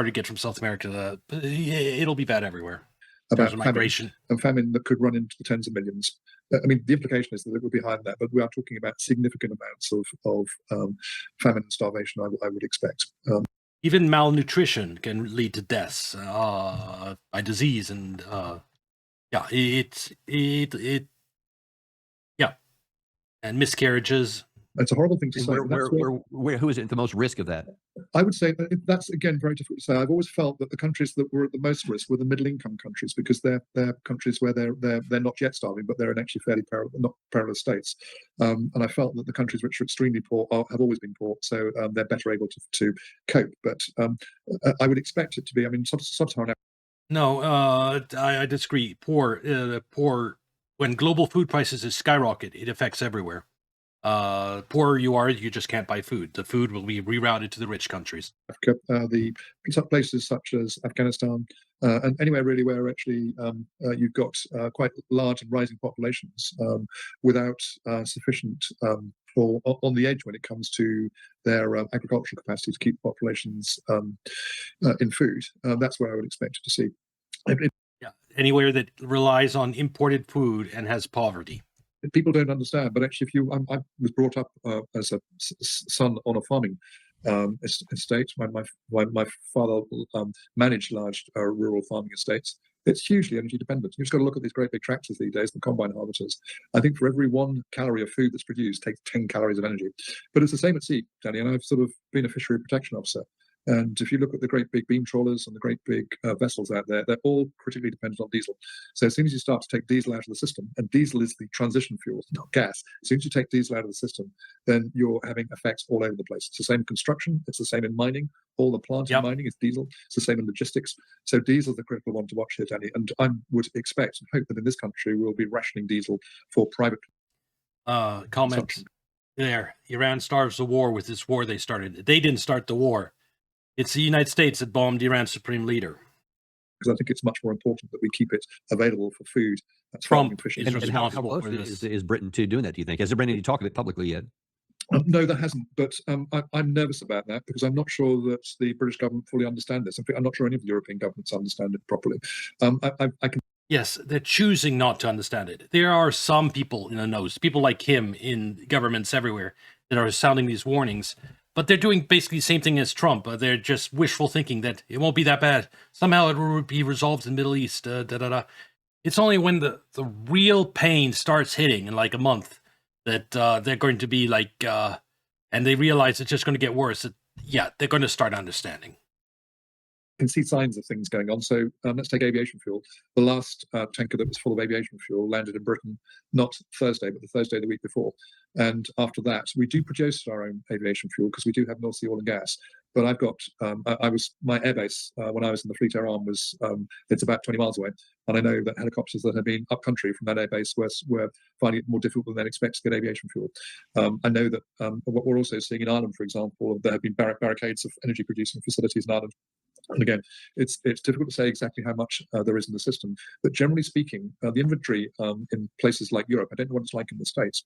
to get from South America. It'll be bad everywhere. About migration and famine that could run into the tens of millions. I mean, the implication is that it would be higher than that, but we are talking about significant amounts of famine and starvation. I would expect. Even malnutrition can lead to deaths by disease and. And miscarriages. It's a horrible thing to say. Who is at the most risk of that? I would say that's, again, very difficult to say. I've always felt that the countries that were at the most risk were the middle-income countries, because they're countries where they're not yet starving, but they're in actually fairly perilous states. And I felt that the countries which are extremely poor have always been poor, so they're better able to cope. But I would expect it to be. I mean, sub-Saharan. No, I disagree. Poor. When global food prices skyrocket, it affects everywhere. Poorer you are, you just can't buy food. The food will be rerouted to the rich countries. Africa, the places such as Afghanistan, and anywhere really where actually you've got quite large and rising populations without sufficient or on the edge when it comes to their agricultural capacity to keep populations in food. That's where I would expect to see. Anywhere that relies on imported food and has poverty. People don't understand, but actually, I was brought up as a son on a farming estate. My father managed large rural farming estates. It's hugely energy dependent. You've just got to look at these great big tractors these days, the combine harvesters. I think for every 1 calorie of food that's produced, takes 10 calories of energy. But it's the same at sea, Danny, and I've sort of been a fishery protection officer. And if you look at the great big beam trawlers and the great big vessels out there, they're all critically dependent on diesel. So as soon as you start to take diesel out of the system, and diesel is the transition fuel, not gas, as soon as you take diesel out of the system, then you're having effects all over the place. It's the same in construction. It's the same in mining. All the plant in mining is diesel. It's the same in logistics. So diesel is the critical one to watch here, Danny. And I would expect and hope that in this country we'll be rationing diesel for private comment there. Iran starves the war with this war they started. They didn't start the war. It's the United States that bombed Iran's supreme leader. Because I think it's much more important that we keep it available for food. That's Trump fishing. And how close is Britain to doing that, do you think? Has there been any talk of it publicly yet? No, there hasn't. But I'm nervous about that because I'm not sure that the British government fully understand this. In fact, I'm not sure any of the European governments understand it properly. I can. Yes, they're choosing not to understand it. There are some people in the knows, people like him in governments everywhere that are sounding these warnings, but they're doing basically the same thing as Trump. They're just wishful thinking that it won't be that bad. Somehow it will be resolved in the Middle East. It's only when the real pain starts hitting in like a month that they're going to be like, and they realize it's just going to get worse. Yeah, they're going to start understanding. Can see signs of things going on. So let's take aviation fuel. The last tanker that was full of aviation fuel landed in Britain, not Thursday, but the Thursday the week before. And after that, we do produce our own aviation fuel because we do have North Sea oil and gas. But I've got, my airbase when I was in the Fleet Air Arm was, it's about 20 miles away. And I know that helicopters that have been up country from that airbase were finding it more difficult than they'd expect to get aviation fuel. I know that what we're also seeing in Ireland, for example, there have been barricades of energy producing facilities in Ireland. And again, it's difficult to say exactly how much there is in the system, but generally speaking, the inventory in places like Europe, I don't know what it's like in the States,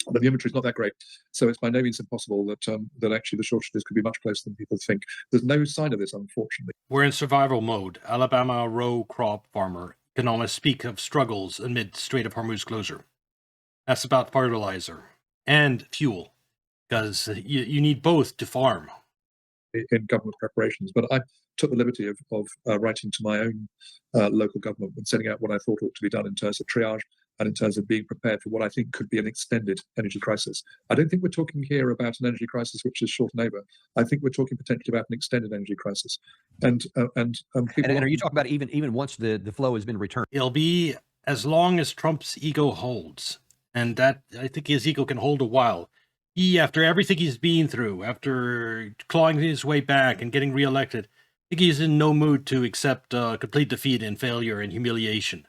but the inventory is not that great. So it's by no means impossible that actually the shortages could be much closer than people think. There's no sign of this, unfortunately. We're in survival mode. Alabama row crop farmer economists speak of struggles amid Strait of Hormuz closure. That's about fertilizer and fuel, because you need both to farm. In government preparations, but I took the liberty of writing to my own local government and setting out what I thought ought to be done in terms of triage and in terms of being prepared for what I think could be an extended energy crisis. I don't think we're talking here about an energy crisis which is short and over. I think we're talking potentially about an extended energy crisis. And are you talking about even once the flow has been returned? It'll be as long as Trump's ego holds, and that I think his ego can hold a while. After everything he's been through, after clawing his way back and getting reelected, I think he's in no mood to accept complete defeat and failure and humiliation.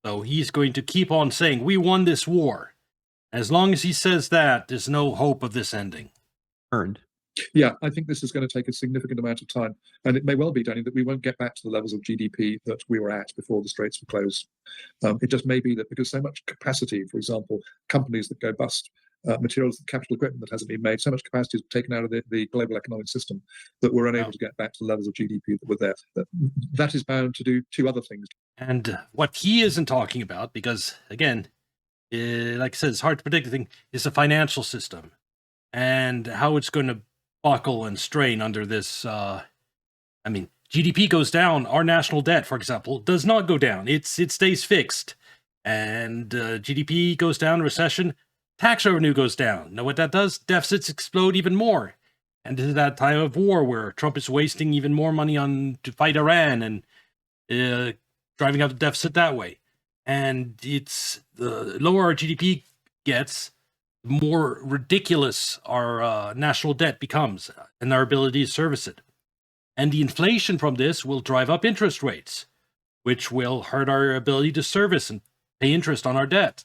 So he's going to keep on saying, we won this war. As long as he says that, there's no hope of this ending. Earned. Yeah, I think this is going to take a significant amount of time. And it may well be, Danny, that we won't get back to the levels of GDP that we were at before the straits were closed. It just may be that because so much capacity, for example, companies that go bust, materials, capital equipment that hasn't been made, so much capacity is taken out of the global economic system that we're unable to get back to the levels of GDP that were there. That is bound to do two other things. And what he isn't talking about, because, again, like I said, it's hard to predict anything, is the financial system and how it's going to buckle and strain under this. GDP goes down. Our national debt, for example, does not go down. It stays fixed. And GDP goes down, recession, tax revenue goes down. Know what that does? Deficits explode even more. And this is that time of war where Trump is wasting even more money to fight Iran and driving up the deficit that way. And it's the lower our GDP gets, the more ridiculous our national debt becomes and our ability to service it. And the inflation from this will drive up interest rates, which will hurt our ability to service and pay interest on our debt.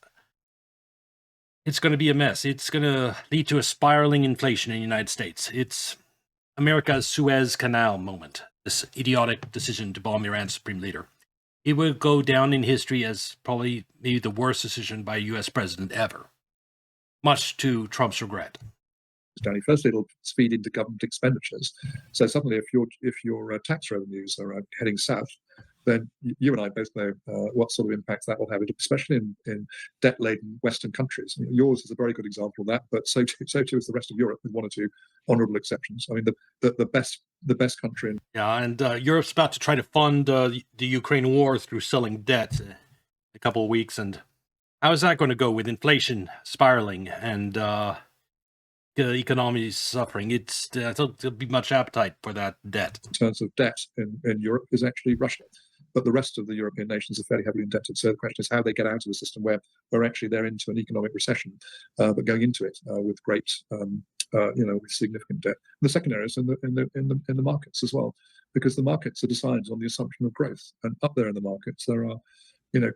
It's going to be a mess. It's going to lead to a spiraling inflation in the United States. It's America's Suez Canal moment, this idiotic decision to bomb Iran's supreme leader. It will go down in history as probably maybe the worst decision by a U.S. president ever, much to Trump's regret. Danny, firstly, it'll feed into government expenditures. So suddenly, if your tax revenues are heading south, then you and I both know what sort of impacts that will have, especially in debt-laden Western countries. Yours is a very good example of that, but so too is the rest of Europe, with one or two honourable exceptions. I mean, the best country. And Europe's about to try to fund the Ukraine war through selling debt in a couple of weeks. And how is that going to go with inflation spiraling and the economy suffering? There'll be much appetite for that debt. In terms of debt in Europe is actually Russia. But the rest of the European nations are fairly heavily indebted. So the question is how they get out of a system where actually they're into an economic recession, but going into it with great, with significant debt. And the second area is in the markets as well, because the markets are decided on the assumption of growth. And up there in the markets, there are,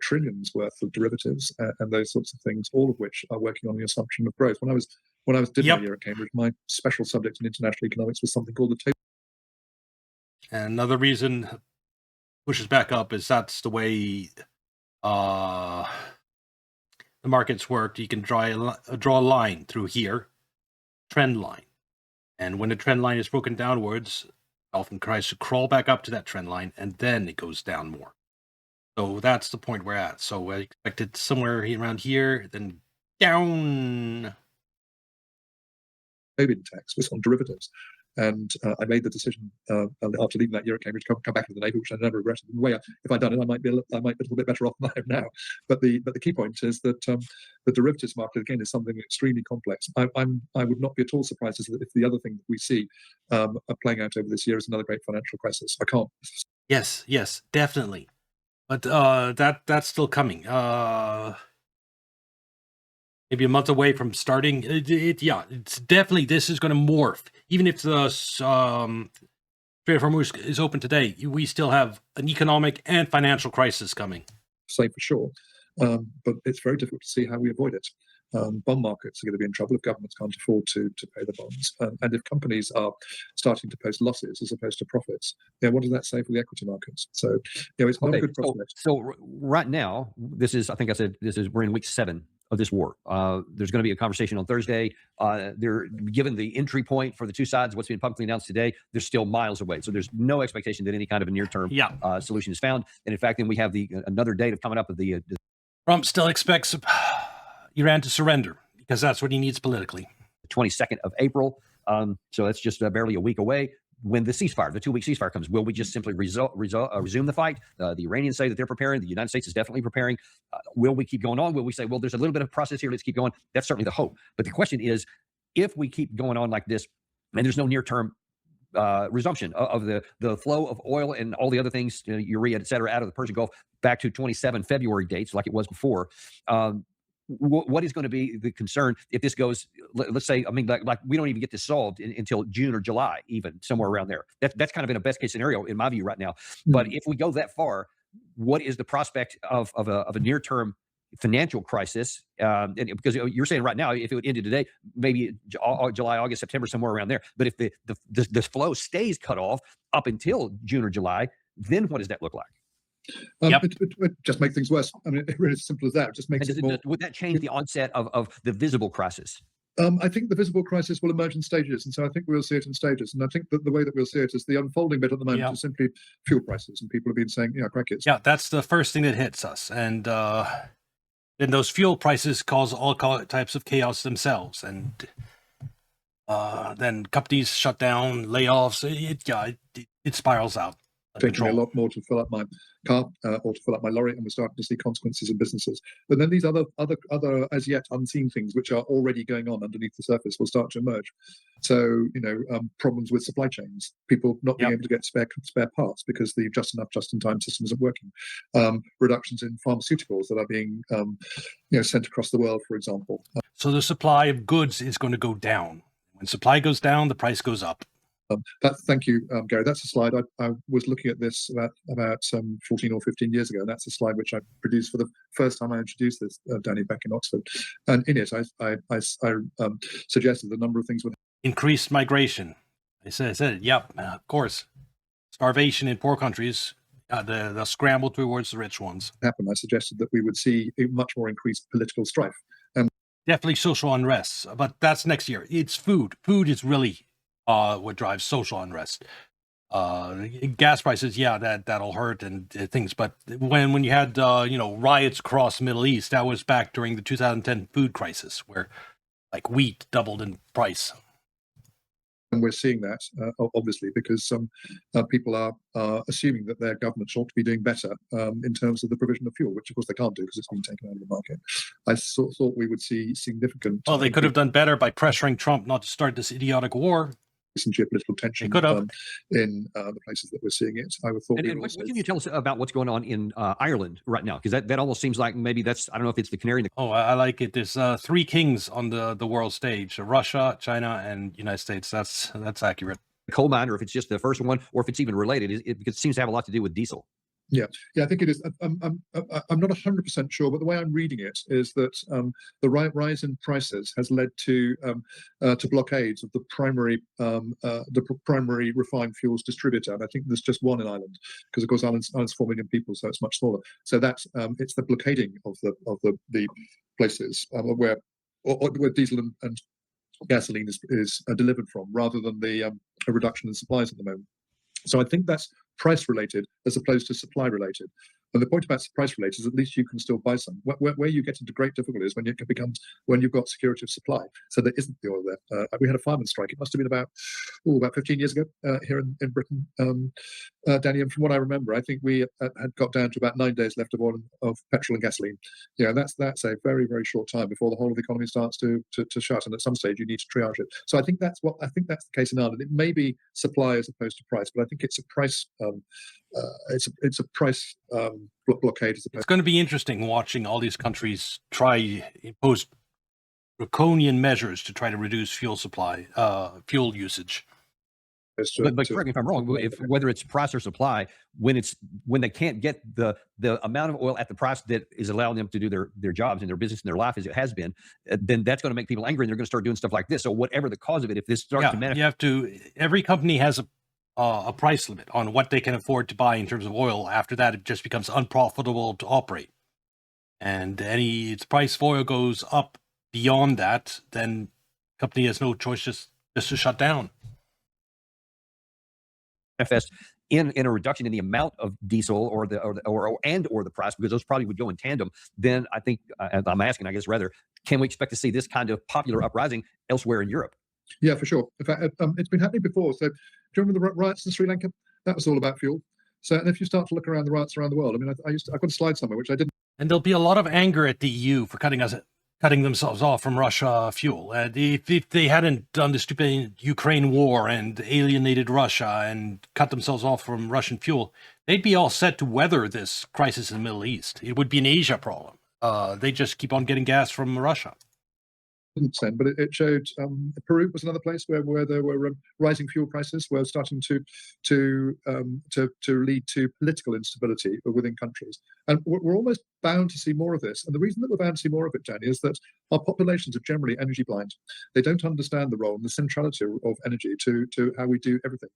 trillions worth of derivatives and those sorts of things, all of which are working on the assumption of growth. When I was did my year at Cambridge, my special subject in international economics was something called the total. And another reason pushes back up is that's the way the markets work. You can draw a line through here, trend line. And when the trend line is broken downwards, often tries to crawl back up to that trend line, and then it goes down more. So that's the point we're at. So I expect it somewhere around here, then down. COVID tax was on derivatives. And I made the decision after leaving that year at Cambridge to come back to the Navy, which I never regretted. In a way, if I'd done it, I might be a little bit better off than I am now. But the key point is that the derivatives market again is something extremely complex. I would not be at all surprised if the other thing that we see playing out over this year is another great financial crisis. I can't. Yes, definitely. But that's still coming. Maybe a month away from starting. It's definitely, this is going to morph. Even if the Strait of Hormuz is open today, we still have an economic and financial crisis coming. Say for sure, but it's very difficult to see how we avoid it. Bond markets are going to be in trouble if governments can't afford to pay the bonds, and if companies are starting to post losses as opposed to profits. What does that say for the equity markets? So, it's not a good prospect. So right now, we're in week 7 of this war. There's going to be a conversation on Thursday. They're given the entry point for the two sides. What's been publicly announced today, they're still miles away. So there's no expectation that any kind of a near-term solution is found. And in fact, then we have another date of coming up of the. Trump still expects Iran to surrender because that's what he needs politically. The 22nd of April. So that's just barely a week away. When the 2-week ceasefire comes, will we just simply resume the fight? The Iranians say that they're preparing. The United States is definitely preparing. Will we keep going on? Will we say, well, there's a little bit of process here, let's keep going? That's certainly the hope. But the question is, if we keep going on like this, and there's no near-term resumption of the flow of oil and all the other things, urea, et cetera, out of the Persian Gulf back to 27 February dates like it was before, what is going to be the concern if this goes, let's say, like we don't even get this solved until June or July, even somewhere around there. That's kind of in a best case scenario in my view right now. But if we go that far, what is the prospect of a near term financial crisis? And because you're saying right now, if it ended today, maybe July, August, September, somewhere around there. But if the flow stays cut off up until June or July, then what does that look like? It just make things worse. I mean, it's really as simple as that. It just makes it more. Would that change the onset of the visible crisis? I think the visible crisis will emerge in stages, and so I think we'll see it in stages. And I think that the way that we'll see it is the unfolding bit at the moment is simply fuel prices, and people have been saying, crack it. Yeah, that's the first thing that hits us, and then those fuel prices cause all types of chaos themselves, and then companies shut down, layoffs. It spirals out. Taking me a lot more to fill up my car or to fill up my lorry, and we're starting to see consequences in businesses. But then these other as yet unseen things which are already going on underneath the surface will start to emerge. So problems with supply chains, people not being able to get spare parts because the just in time system isn't working. Reductions in pharmaceuticals that are being sent across the world, for example. So the supply of goods is going to go down. When supply goes down, the price goes up. Thank you, Gary. That's a slide. I was looking at this about 14 or 15 years ago, and that's a slide which I produced for the first time I introduced this, Danny, back in Oxford. And in it, I suggested a number of things would increased migration. I said, of course. Starvation in poor countries, the scramble towards the rich ones. Happen. I suggested that we would see a much more increased political strife. Definitely social unrest, but that's next year. It's food. Food is really what drives social unrest. Gas prices, that'll hurt and things. But when you had riots across the Middle East, that was back during the 2010 food crisis, where like wheat doubled in price. And we're seeing that obviously because some people are assuming that their governments ought to be doing better in terms of the provision of fuel, which of course they can't do because it's been taken out of the market. I thought we would see significant. Well, they could have done better by pressuring Trump not to start this idiotic war. Some geopolitical tension in the places that we're seeing it. I would thought. And what can you tell us about what's going on in Ireland right now? Because that almost seems like maybe that's, I don't know if it's the canary in the. Oh, I like it. There's 3 kings on the world stage: Russia, China, and United States. That's accurate. Coal mine, or if it's just the first one, or if it's even related, because it seems to have a lot to do with diesel. Yeah, I think it is. I'm not 100% sure, but the way I'm reading it is that the rise in prices has led to blockades of the primary refined fuels distributor, and I think there's just one in Ireland because, of course, Ireland's 4 million people, so it's much smaller. So that's it's the blockading of the places where diesel and gasoline is delivered from, rather than the a reduction in supplies at the moment. So I think that's price related as opposed to supply related. And the point about price related is at least you can still buy some. Where you get into great difficulty is when when you've got security of supply. So there isn't the oil there. We had a fireman strike. It must have been about 15 years ago here in Britain, Danny. And from what I remember, I think we had got down to about 9 days left of oil, of petrol and gasoline. Yeah, that's a very, very short time before the whole of the economy starts to shut. And at some stage, you need to triage it. So I think that's the case in Ireland. It may be supply as opposed to price, but I think it's a price. It's a price blockade. It's going to be interesting watching all these countries try impose draconian measures to try to reduce fuel usage. But correct me if I'm wrong. Whether it's price or supply, when they can't get the amount of oil at the price that is allowing them to do their jobs and their business and their life as it has been, then that's going to make people angry, and they're going to start doing stuff like this. So whatever the cause of it, if this starts to manifest, every company has a price limit on what they can afford to buy in terms of oil. After that, it just becomes unprofitable to operate. And its price of oil goes up beyond that, then company has no choice just to shut down. Manifest in a reduction in the amount of diesel or the price, because those probably would go in tandem. Then I think I'm asking, I guess rather, can we expect to see this kind of popular uprising elsewhere in Europe? Yeah, for sure. In fact, it's been happening before. So, do you remember the riots in Sri Lanka? That was all about fuel. So, and if you start to look around the riots around the world, I mean, I've got a slide somewhere which I didn't. And there'll be a lot of anger at the EU for cutting themselves off from Russia fuel. If they hadn't done the stupid Ukraine war and alienated Russia and cut themselves off from Russian fuel, they'd be all set to weather this crisis in the Middle East. It would be an Asia problem. They just keep on getting gas from Russia. Didn't send, but it showed Peru was another place where there were rising fuel prices were starting to lead to political instability within countries, and we're almost bound to see more of this. And the reason that we're bound to see more of it, Danny, is that our populations are generally energy blind. They don't understand the role and the centrality of energy to how we do everything.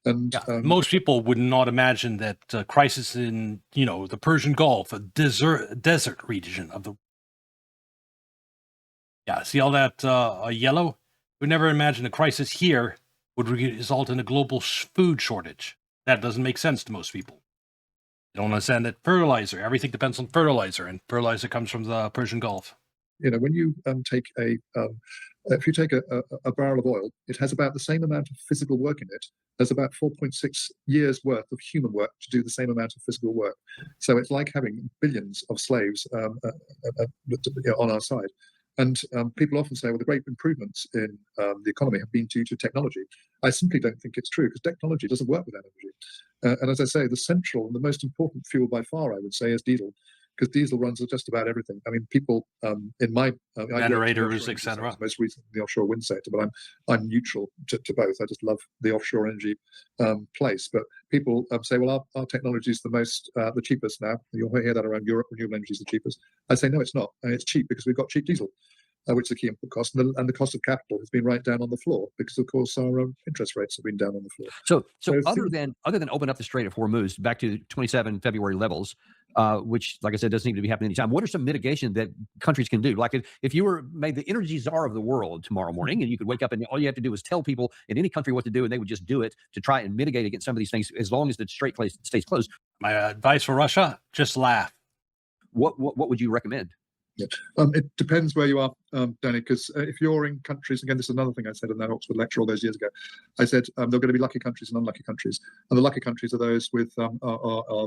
And most people would not imagine that crisis in the Persian Gulf, a desert region of the. Yeah, see all that yellow? We'd never imagine a crisis here would result in a global food shortage. That doesn't make sense to most people. They don't understand that everything depends on fertilizer, and fertilizer comes from the Persian Gulf. When you take if you take a barrel of oil, it has about the same amount of physical work in it as about 4.6 years worth of human work to do the same amount of physical work. So it's like having billions of slaves on our side. And people often say, well, the great improvements in the economy have been due to technology. I simply don't think it's true, because technology doesn't work with energy. And as I say, the central and the most important fuel by far, I would say, is diesel, because diesel runs just about everything. I mean, people in my generators, etc. Most recently, the offshore wind sector, but I'm neutral to both. I just love the offshore energy place. But people say, well, our technology is the cheapest now. You'll hear that around Europe. Renewable energy is the cheapest. I say no, it's not. It's cheap because we've got cheap diesel, which is the key input cost, and the cost of capital has been right down on the floor because, of course, our interest rates have been down on the floor. So other than open up the Strait of Hormuz back to 27 February levels, which, like I said, doesn't seem to be happening anytime. What are some mitigation that countries can do? Like if you were made the energy czar of the world tomorrow morning, and you could wake up and all you have to do is tell people in any country what to do, and they would just do it to try and mitigate against some of these things, as long as the strait stays closed. My advice for Russia: just laugh. What would you recommend? Yeah. It depends where you are, Danny, because if you're in countries, again, this is another thing I said in that Oxford lecture all those years ago. I said there are going to be lucky countries and unlucky countries, and the lucky countries are those with are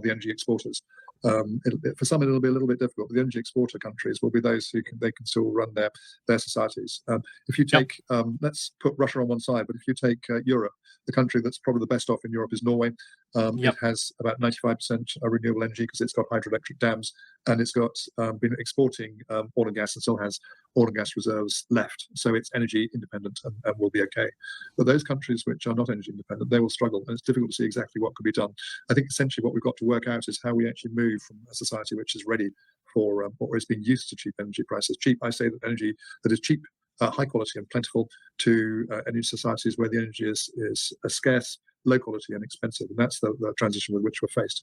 the energy exporters. For some, it'll be a little bit difficult. But the energy exporter countries will be those who can still run their societies. If you take, let's put Russia on one side, but if you take Europe, the country that's probably the best off in Europe is Norway. It has about 95% renewable energy because it's got hydroelectric dams, and it's got been exporting oil and gas, and still has oil and gas reserves left. So it's energy independent and will be okay. But those countries which are not energy independent, they will struggle, and it's difficult to see exactly what could be done. I think essentially what we've got to work out is how we actually move from a society which is ready for what has been used to cheap energy prices. Cheap, I say that energy that is cheap, high quality and plentiful, to energy societies where the energy is scarce, low quality and expensive, and that's the transition with which we're faced.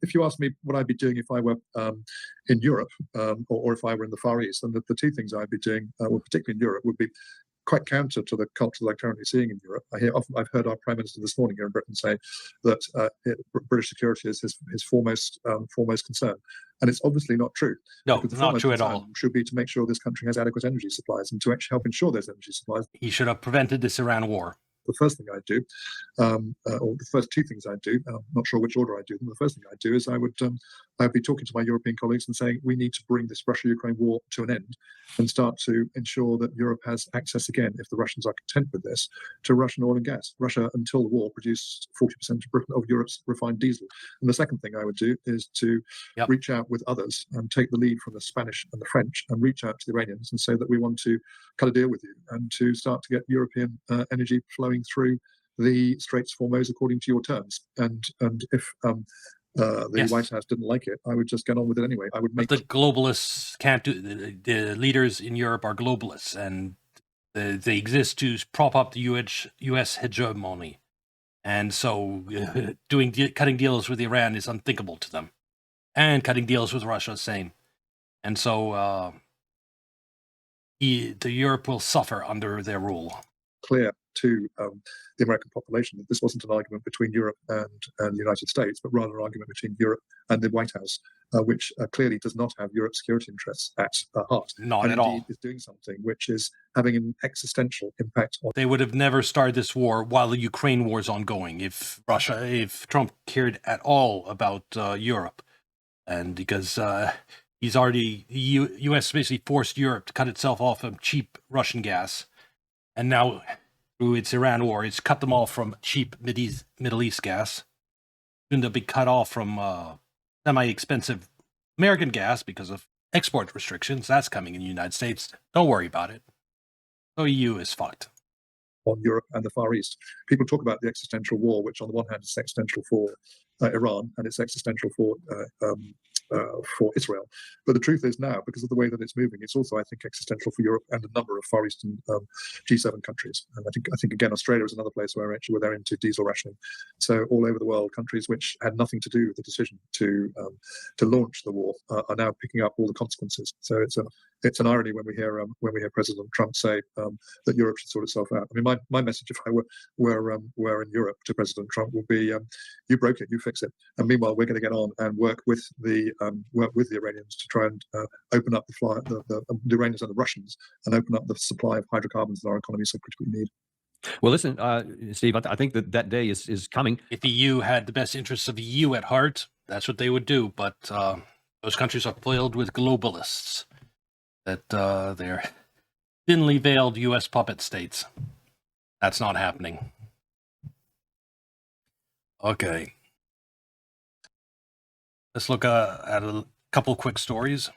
If you ask me what I'd be doing if I were in Europe, or if I were in the Far East, then the two things I'd be doing, well, particularly in Europe, would be quite counter to the culture that I'm currently seeing in Europe. I've heard our Prime Minister this morning here in Britain say that British security is his foremost concern, and it's obviously not true. No, because the not foremost true at concern all. should be to make sure this country has adequate energy supplies and to actually help ensure there's energy supplies. He should have prevented this Iran war. The first thing I'd do, or the first two things I'd do, I'm not sure which order I'd do them. The first thing I'd do is I'd be talking to my European colleagues and saying we need to bring this Russia-Ukraine war to an end and start to ensure that Europe has access again, if the Russians are content with this, to Russian oil and gas. Russia, until the war, produced 40% of Europe's refined diesel. And the second thing I would do is to reach out with others and take the lead from the Spanish and the French and reach out to the Iranians and say that we want to cut a deal with you and to start to get European energy flowing through the Straits of Hormuz according to your terms. And if the White House didn't like it, I would just get on with it anyway. I would make. But the globalists can't do. The leaders in Europe are globalists, and they exist to prop up the U.S. hegemony, and so cutting deals with Iran is unthinkable to them, and cutting deals with Russia, same. And so the Europe will suffer under their rule. Clear to the American population that this wasn't an argument between Europe and the United States, but rather an argument between Europe and the White House, which clearly does not have Europe's security interests at heart. Not at all. Is doing something which is having an existential impact on. They would have never started this war while the Ukraine war is ongoing if Trump cared at all about Europe, and because he's already U.S. basically forced Europe to cut itself off of cheap Russian gas. And now, through its Iran war, it's cut them off from cheap Middle East gas. Soon they'll be cut off from semi-expensive American gas because of export restrictions. That's coming in the United States. Don't worry about it. So EU is fucked. On Europe and the Far East. People talk about the existential war, which on the one hand is existential for Iran and it's existential for Israel. But the truth is now, because of the way that it's moving, it's also, I think, existential for Europe and a number of Far Eastern G7 countries. And I think again, Australia is another place where they're into diesel rationing. So all over the world, countries which had nothing to do with the decision to launch the war are now picking up all the consequences. So it's an irony when we hear President Trump say that Europe should sort itself out. I mean, my message, if I were in Europe to President Trump, would be, you broke it, you fix it. And meanwhile, we're going to get on and work with the Iranians to try and open up the Iranians and the Russians and open up the supply of hydrocarbons that our economy so critically need. Well, listen, Steve, I think that day is coming. If the EU had the best interests of the EU at heart, that's what they would do. But those countries are filled with globalists. That they're thinly veiled U.S. puppet states. That's not happening. Okay. Let's look at a couple quick stories.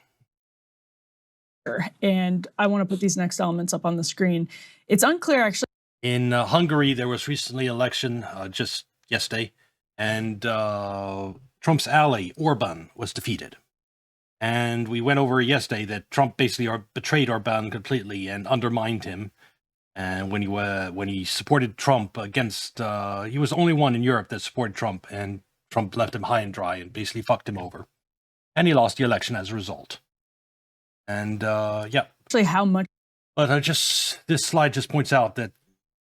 And I want to put these next elements up on the screen. It's unclear, actually. In Hungary, there was recently an election just yesterday, and Trump's ally, Orban, was defeated. And we went over yesterday that Trump basically betrayed Orban completely and undermined him. And when he supported Trump against, he was the only one in Europe that supported Trump, and Trump left him high and dry and basically fucked him over. And he lost the election as a result. And yeah. Actually, how much? But this slide just points out that,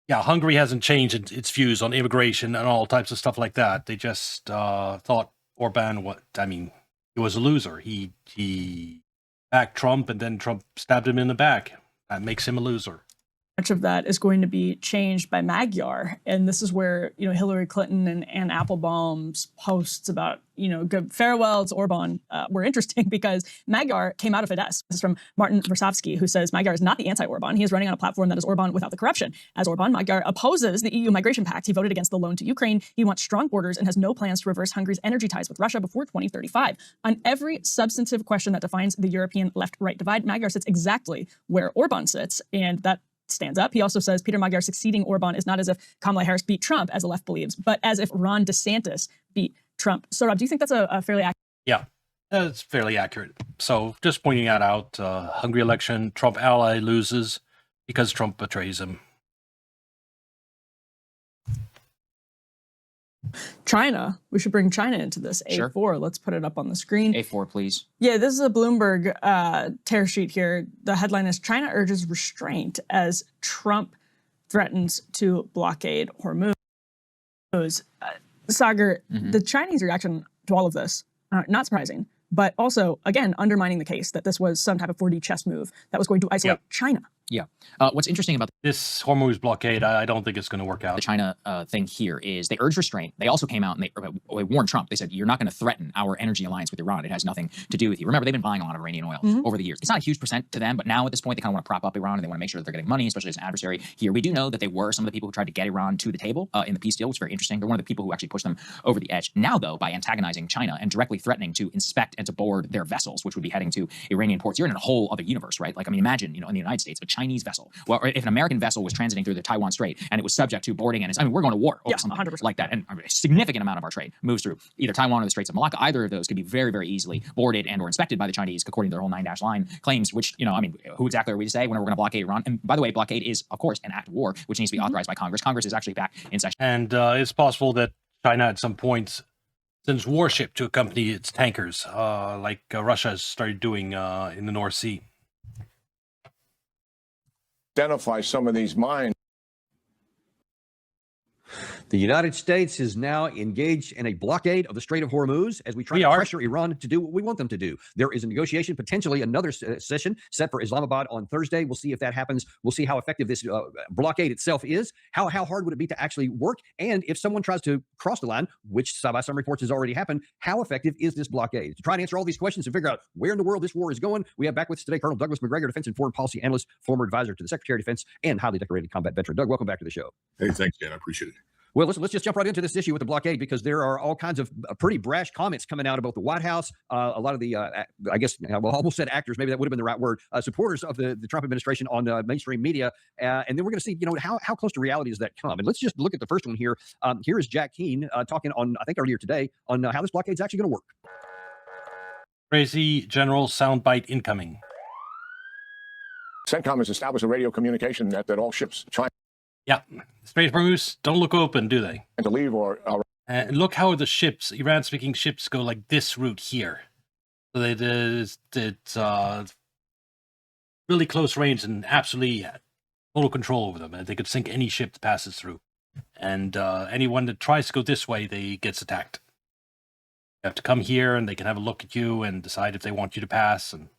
yeah, Hungary hasn't changed its views on immigration and all types of stuff like that. They just thought Orban he was a loser. He backed Trump, and then Trump stabbed him in the back. That makes him a loser. Much of that is going to be changed by Magyar, and this is where Hillary Clinton and Ann Applebaum's posts about good farewell to Orban were interesting, because Magyar came out of Fidesz. This is from Martin Versavsky, who says Magyar is not the anti-Orban. He is running on a platform that is Orban without the corruption. As Orban, Magyar opposes the EU migration pact. He voted against the loan to Ukraine. He wants strong borders and has no plans to reverse Hungary's energy ties with Russia before 2035. On every substantive question that defines the European left-right divide, Magyar sits exactly where Orban sits, and that stands up. He also says Peter Magyar succeeding Orban is not as if Kamala Harris beat Trump, as the left believes, but as if Ron DeSantis beat Trump. So, Rob, do you think that's a fairly accurate? Yeah, that's fairly accurate. So, just pointing that out, Hungary election, Trump ally loses because Trump betrays him. China. We should bring China into this. Sure. A4. Let's put it up on the screen. A4, please. Yeah, this is a Bloomberg tear sheet here. The headline is China urges restraint as Trump threatens to blockade Hormuz. Sagar, the Chinese reaction to all of this, not surprising, but also, again, undermining the case that this was some type of 4D chess move that was going to isolate China. Yeah. What's interesting about This Hormuz blockade, I don't think it's going to work out. the China thing here is they urged restraint. They also came out and they warned Trump. They said, you're not going to threaten our energy alliance with Iran. It has nothing to do with you. Remember, they've been buying a lot of Iranian oil over the years. It's not a huge percent to them, but now at this point, they kind of want to prop up Iran and they want to make sure that they're getting money, especially as an adversary here. We do know that they were some of the people who tried to get Iran to the table in the peace deal, which is very interesting. They're one of the people who actually pushed them over the edge. Now, though, by antagonizing China and directly threatening to inspect and to board their vessels, which would be heading to Iranian ports, you're in a whole other universe, right? Like, I mean, imagine, in the United States, a Chinese vessel, well, if an American vessel was transiting through the Taiwan Strait and it was subject to boarding, and we're going to war over something 100%. like that, and a significant amount of our trade moves through either Taiwan or the Straits of Malacca. Either of those could be very, very easily boarded and or inspected by the Chinese, according to their whole 9-line claims, which, who exactly are we to say when we're going to blockade Iran? And by the way, blockade is, of course, an act of war, which needs to be authorized by Congress. Congress is actually back in session. And it's possible that China at some point sends warship to accompany its tankers, like Russia has started doing in the North Sea. Identify some of these mines. The United States is now engaged in a blockade of the Strait of Hormuz as we try to pressure Iran to do what we want them to do. There is a negotiation, potentially another session set for Islamabad on Thursday. We'll see if that happens. We'll see how effective this blockade itself is. How hard would it be to actually work? And if someone tries to cross the line, which by some reports has already happened, how effective is this blockade? To try and answer all these questions and figure out where in the world this war is going, we have back with us today Colonel Douglas McGregor, Defense and Foreign Policy Analyst, former advisor to the Secretary of Defense, and highly decorated combat veteran. Doug, welcome back to the show. Hey, thanks, Dan. I appreciate it. Well, let's just jump right into this issue with the blockade, because there are all kinds of pretty brash comments coming out about the White House. A lot of the, I guess, well, almost said actors, maybe that would have been the right word, supporters of the Trump administration on mainstream media. And then we're going to see, how close to reality does that come? And let's just look at the first one here. Here is Jack Keane talking on, I think earlier today, on how this blockade is actually going to work. Crazy general soundbite incoming. CENTCOM has established a radio communication net that all ships trying Strait of Hormuz don't look open, do they? to leave or And look how the ships, Iran-speaking ships, go like this route here. So it's really close range and absolutely total control over them. And they could sink any ship that passes through. And anyone that tries to go this way, they gets attacked. You have to come here, and they can have a look at you and decide if they want you to pass. And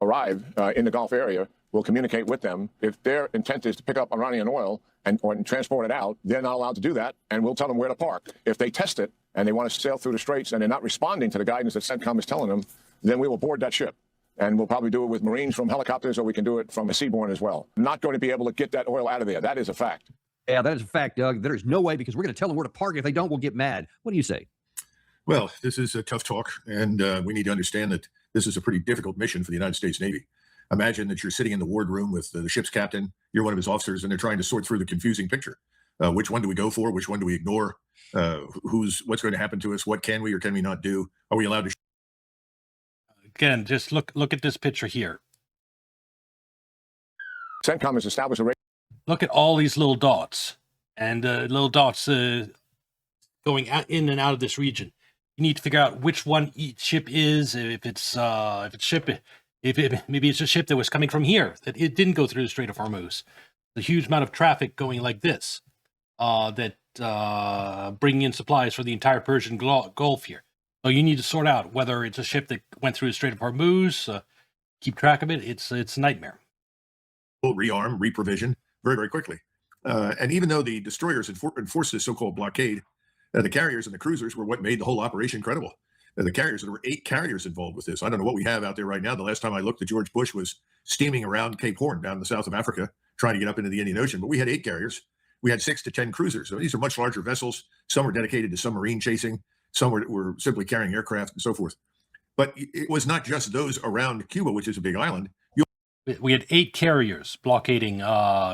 arrive in the Gulf area, we'll communicate with them. If their intent is to pick up Iranian oil and transport it out, they're not allowed to do that, and we'll tell them where to park. If they test it and they want to sail through the straits and they're not responding to the guidance that CENTCOM is telling them, then we will board that ship. And we'll probably do it with Marines from helicopters, or we can do it from a seaborne as well. Not going to be able to get that oil out of there. That is a fact. Yeah, that is a fact, Doug. There is no way, because we're going to tell them where to park. If they don't, we'll get mad. What do you say? Well, this is a tough talk, and we need to understand that this is a pretty difficult mission for the United States Navy. Imagine that you're sitting in the wardroom with the ship's captain, you're one of his officers, and they're trying to sort through the confusing picture. Which one do we go for? Which one do we ignore? What's going to happen to us? What can we or can we not do? Are we allowed to? again, just look at this picture here. CENTCOM has established a. Look at all these little dots, and little dots going in and out of this region. You need to figure out which one each ship is. If it's maybe it's a ship that was coming from here, that it didn't go through the Strait of Hormuz. The huge amount of traffic going like this, that bringing in supplies for the entire Persian Gulf here. So you need to sort out whether it's a ship that went through the Strait of Hormuz. Keep track of it. It's a nightmare. Rearm, reprovision very, very quickly. And even though the destroyers enforced this so-called blockade, the carriers and the cruisers were what made the whole operation credible. The carriers, there were 8 carriers involved with this. I don't know what we have out there right now. The last time I looked, the George Bush was steaming around Cape Horn down in the south of Africa, trying to get up into the Indian Ocean. But we had 8 carriers. We had 6 to 10 cruisers. So these are much larger vessels. Some were dedicated to submarine chasing. Some were simply carrying aircraft and so forth. But it was not just those around Cuba, which is a big island. We had 8 carriers blockading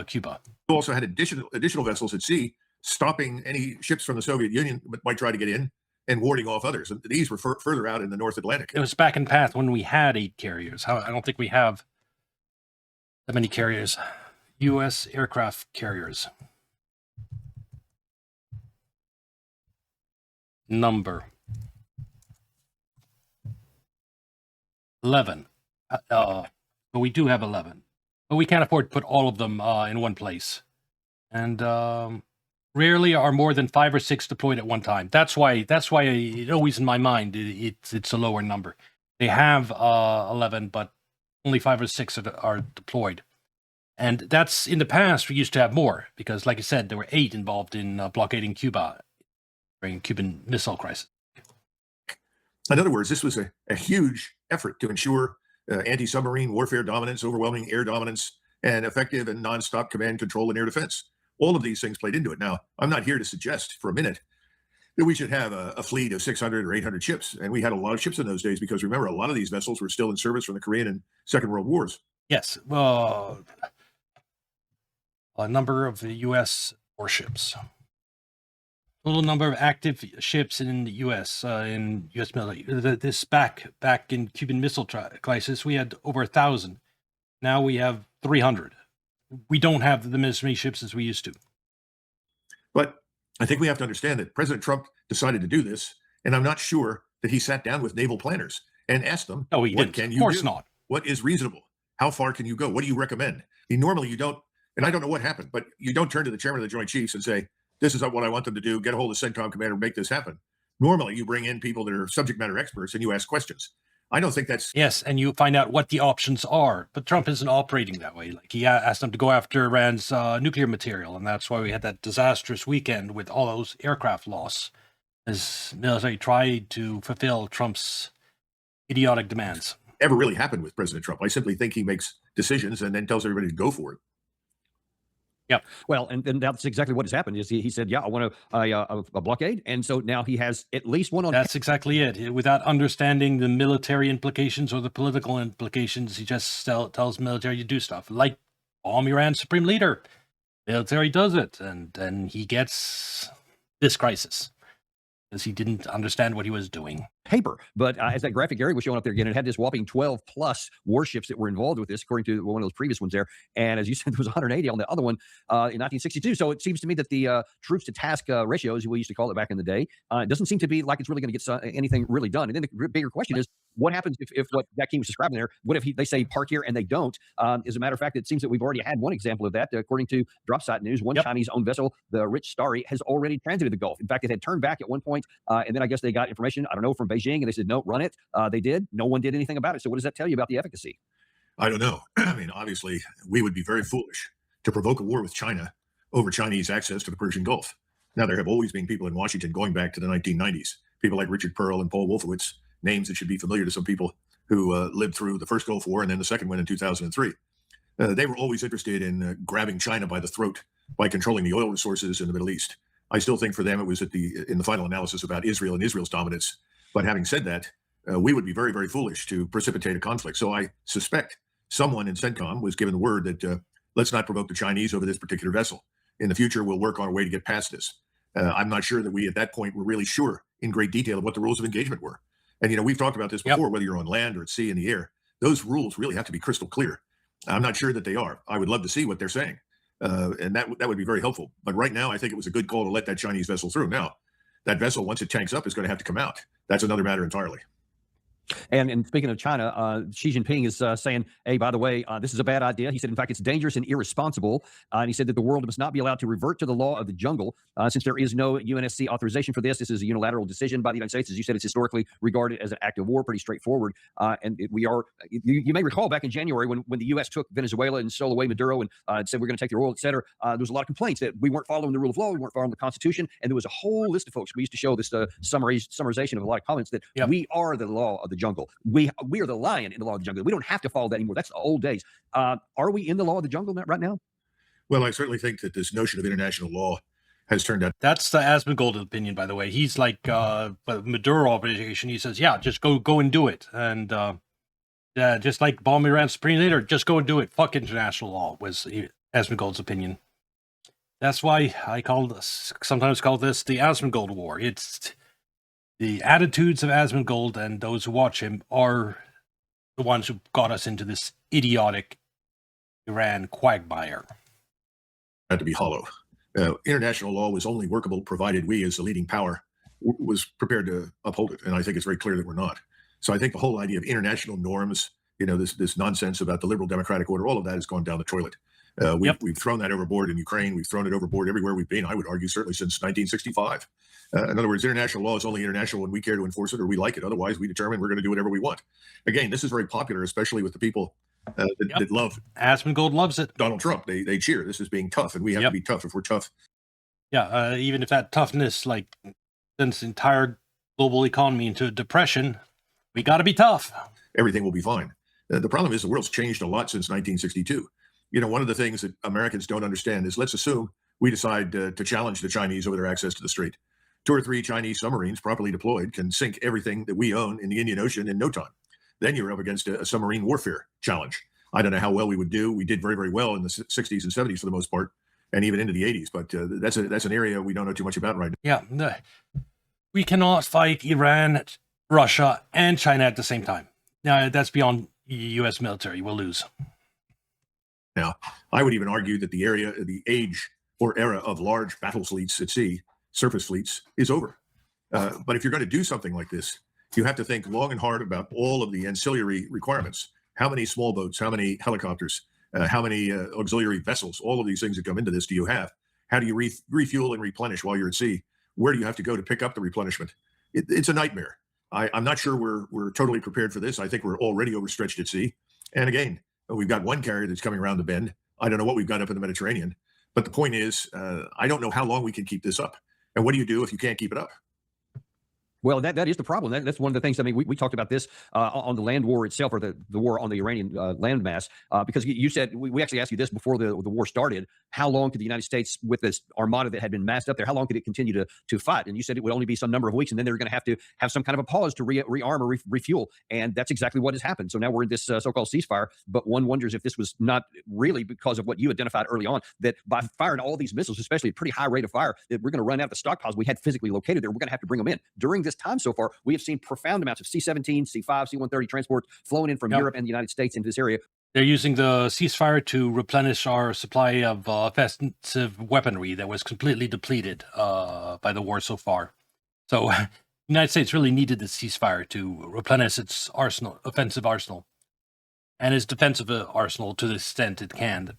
Cuba. You also had additional vessels at sea, stopping any ships from the Soviet Union that might try to get in and warding off others. And these were further out in the North Atlantic. It was back in past when we had 8 carriers. I don't think we have that many carriers. U.S. aircraft carriers. number 11. But we do have 11. But we can't afford to put all of them in one place. And rarely are more than 5 or 6 deployed at one time. That's why it always in my mind it's a lower number. They have 11, but only 5 or 6 are deployed. And that's in the past we used to have more because, like I said, there were 8 involved in blockading Cuba during Cuban Missile Crisis. In other words, this was a huge effort to ensure anti-submarine warfare dominance, overwhelming air dominance, and effective and nonstop command control and air defense. All of these things played into it. Now, I'm not here to suggest for a minute that we should have a fleet of 600 or 800 ships. And we had a lot of ships in those days because, remember, a lot of these vessels were still in service from the Korean and Second World Wars. Yes. A number of the U.S. warships. Total number of active ships in the U.S. In U.S. military. This back in Cuban Missile Crisis, we had over 1,000. Now we have 300. We don't have as many ships as we used to. But I think we have to understand that President Trump decided to do this, and I'm not sure that he sat down with naval planners and asked them, "No, he didn't. Of course not. What is reasonable? How far can you go? What do you recommend?" Normally you don't, and I don't know what happened, but you don't turn to the chairman of the Joint Chiefs and say, "This is what I want them to do. Get a hold of the CENTCOM commander, make this happen." Normally you bring in people that are subject matter experts and you ask questions. I don't think that's... Yes, and you find out what the options are. But Trump isn't operating that way. Like, he asked them to go after Iran's nuclear material, and that's why we had that disastrous weekend with all those aircraft loss, as military tried to fulfill Trump's idiotic demands. Ever really happened with President Trump. I simply think he makes decisions and then tells everybody to go for it. Yeah. Well, and that's exactly what has happened. Is he said, "Yeah, I want a blockade," and so now he has at least one on. That's exactly it. Without understanding the military implications or the political implications, he just tells military to do stuff like bomb Iran's supreme leader. Military does it, and then he gets this crisis because he didn't understand what he was doing. Paper, but as that graphic Gary was showing up there again, it had this whopping 12 plus warships that were involved with this, according to one of those previous ones there. And as you said, there was 180 on the other one in 1962. So it seems to me that the troops to task ratio, as we used to call it back in the day, doesn't seem to be like it's really going to get anything really done. And then the bigger question is, what happens if what that King was describing there, what if they say park here and they don't? As a matter of fact, it seems that we've already had one example of that. According to DropSite News, one Chinese-owned vessel, the Rich Starry, has already transited the Gulf. In fact, it had turned back at one point, and then I guess they got information, I don't know, from Beijing, and they said, "No, run it." They did. No one did anything about it. So what does that tell you about the efficacy? I don't know. I mean, obviously, we would be very foolish to provoke a war with China over Chinese access to the Persian Gulf. Now, there have always been people in Washington going back to the 1990s, people like Richard Pearl and Paul Wolfowitz, names that should be familiar to some people who lived through the first Gulf War and then the second one in 2003. They were always interested in grabbing China by the throat by controlling the oil resources in the Middle East. I still think for them it was in the final analysis about Israel and Israel's dominance. But having said that, we would be very, very foolish to precipitate a conflict. So I suspect someone in CENTCOM was given the word that let's not provoke the Chinese over this particular vessel. In the future, we'll work on a way to get past this. I'm not sure that we at that point were really sure in great detail of what the rules of engagement were. And, we've talked about this before, whether you're on land or at sea, in the air, those rules really have to be crystal clear. I'm not sure that they are. I would love to see what they're saying. And that would be very helpful. But right now, I think it was a good call to let that Chinese vessel through. Now, that vessel, once it tanks up, is going to have to come out. That's another matter entirely. And speaking of China, Xi Jinping is saying, "Hey, by the way, this is a bad idea." He said, in fact, it's dangerous and irresponsible. And he said that the world must not be allowed to revert to the law of the jungle. Since there is no UNSC authorization for this is a unilateral decision by the United States. As you said, it's historically regarded as an act of war, pretty straightforward. And we are, you may recall back in January when the U.S. took Venezuela and stole away Maduro and said we're going to take their oil, et cetera. There was a lot of complaints that we weren't following the rule of law, we weren't following the Constitution. And there was a whole list of folks. We used to show this summarization of a lot of comments that we are the law of the jungle. We are the lion in the law of the jungle. We don't have to follow that anymore. That's the old days. Are we in the law of the jungle right now? Well, I certainly think that this notion of international law has turned out. That's the Asmongold opinion, by the way. He's like Maduro operation. He says, "Yeah, just go and do it." And just like bomb Iran's supreme leader, just go and do it. Fuck international law was Asmongold's opinion. That's why I sometimes call this the Asmongold War. It's the attitudes of Asmongold and those who watch him are the ones who got us into this idiotic Iran quagmire. Had to be hollow. International law was only workable provided we, as the leading power, was prepared to uphold it. And I think it's very clear that we're not. So I think the whole idea of international norms, this nonsense about the liberal democratic order, all of that has gone down the toilet. We've thrown that overboard in Ukraine. We've thrown it overboard everywhere we've been, I would argue, certainly since 1965. In other words, international law is only international when we care to enforce it or we like it. Otherwise, we determine we're going to do whatever we want. Again, this is very popular, especially with the people that love. Asmongold loves it. Donald Trump. They cheer. This is being tough, and we have to be tough if we're tough. Yeah, even if that toughness, sends the entire global economy into a depression, we got to be tough. Everything will be fine. The problem is the world's changed a lot since 1962. One of the things that Americans don't understand is, let's assume we decide to challenge the Chinese over their access to the strait. 2 or 3 Chinese submarines properly deployed can sink everything that we own in the Indian Ocean in no time. Then you're up against a submarine warfare challenge. I don't know how well we would do. We did very, very well in the 60s and 70s for the most part, and even into the 80s. But that's an area we don't know too much about right now. Yeah, we cannot fight Iran, Russia, and China at the same time. Now, that's beyond U.S. military. We'll lose. Now, I would even argue that the age or era of large battle fleets at sea, surface fleets, is over. But if you're going to do something like this, you have to think long and hard about all of the ancillary requirements. How many small boats, how many helicopters, how many auxiliary vessels, all of these things that come into this do you have? How do you refuel and replenish while you're at sea? Where do you have to go to pick up the replenishment? It's a nightmare. I'm not sure we're totally prepared for this. I think we're already overstretched at sea. And again, we've got one carrier that's coming around the bend. I don't know what we've got up in the Mediterranean. But the point is, I don't know how long we can keep this up. And what do you do if you can't keep it up? Well, that is the problem. That's one of the things. I mean, we talked about this on the land war itself, or the war on the Iranian landmass, because you said, we actually asked you this before the war started. How long could the United States, with this armada that had been massed up there, how long could it continue to fight? And you said it would only be some number of weeks, and then they were going to have some kind of a pause to rearm or refuel. And that's exactly what has happened. So now we're in this so-called ceasefire. But one wonders if this was not really because of what you identified early on, that by firing all these missiles, especially a pretty high rate of fire, that we're going to run out the stockpiles we had physically located there. We're going to have to bring them in. During this time so far, we have seen profound amounts of C-17, C-5, C-130 transports flowing in from Europe and the United States into this area. They're using the ceasefire to replenish our supply of offensive weaponry that was completely depleted by the war so far. So the United States really needed the ceasefire to replenish its offensive arsenal, and its defensive arsenal to the extent it can.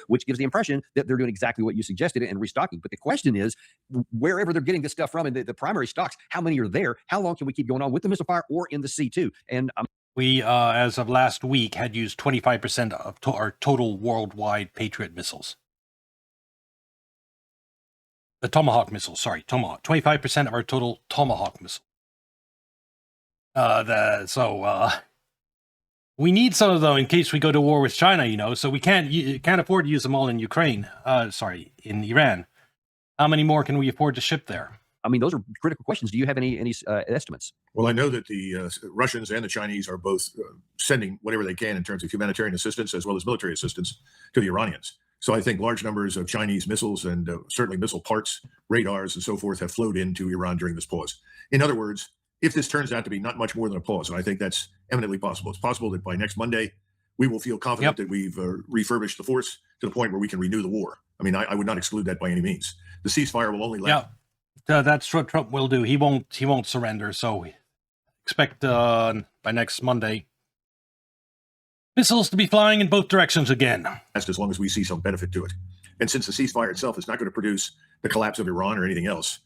Which gives the impression that they're doing exactly what you suggested and restocking. But the question is, wherever they're getting this stuff from, and the primary stocks, how many are there? How long can we keep going on with the missile fire or in the C2? And we, as of last week, had used 25% of our total worldwide Patriot missiles. The Tomahawk missiles, sorry, Tomahawk. 25% of our total Tomahawk missiles. We need some of them in case we go to war with China, so we can't afford to use them all in Ukraine. In Iran. How many more can we afford to ship there? I mean, those are critical questions. Do you have any estimates? Well, I know that the Russians and the Chinese are both sending whatever they can in terms of humanitarian assistance as well as military assistance to the Iranians. So I think large numbers of Chinese missiles and certainly missile parts, radars, and so forth have flowed into Iran during this pause. In other words, if this turns out to be not much more than a pause, and I think that's eminently possible, it's possible that by next Monday, we will feel confident that we've refurbished the force to the point where we can renew the war. I mean, I would not exclude that by any means. The ceasefire will only last. Yeah, that's what Trump will do. He won't surrender. So expect by next Monday missiles to be flying in both directions again. As long as we see some benefit to it. And since the ceasefire itself is not going to produce the collapse of Iran or anything else,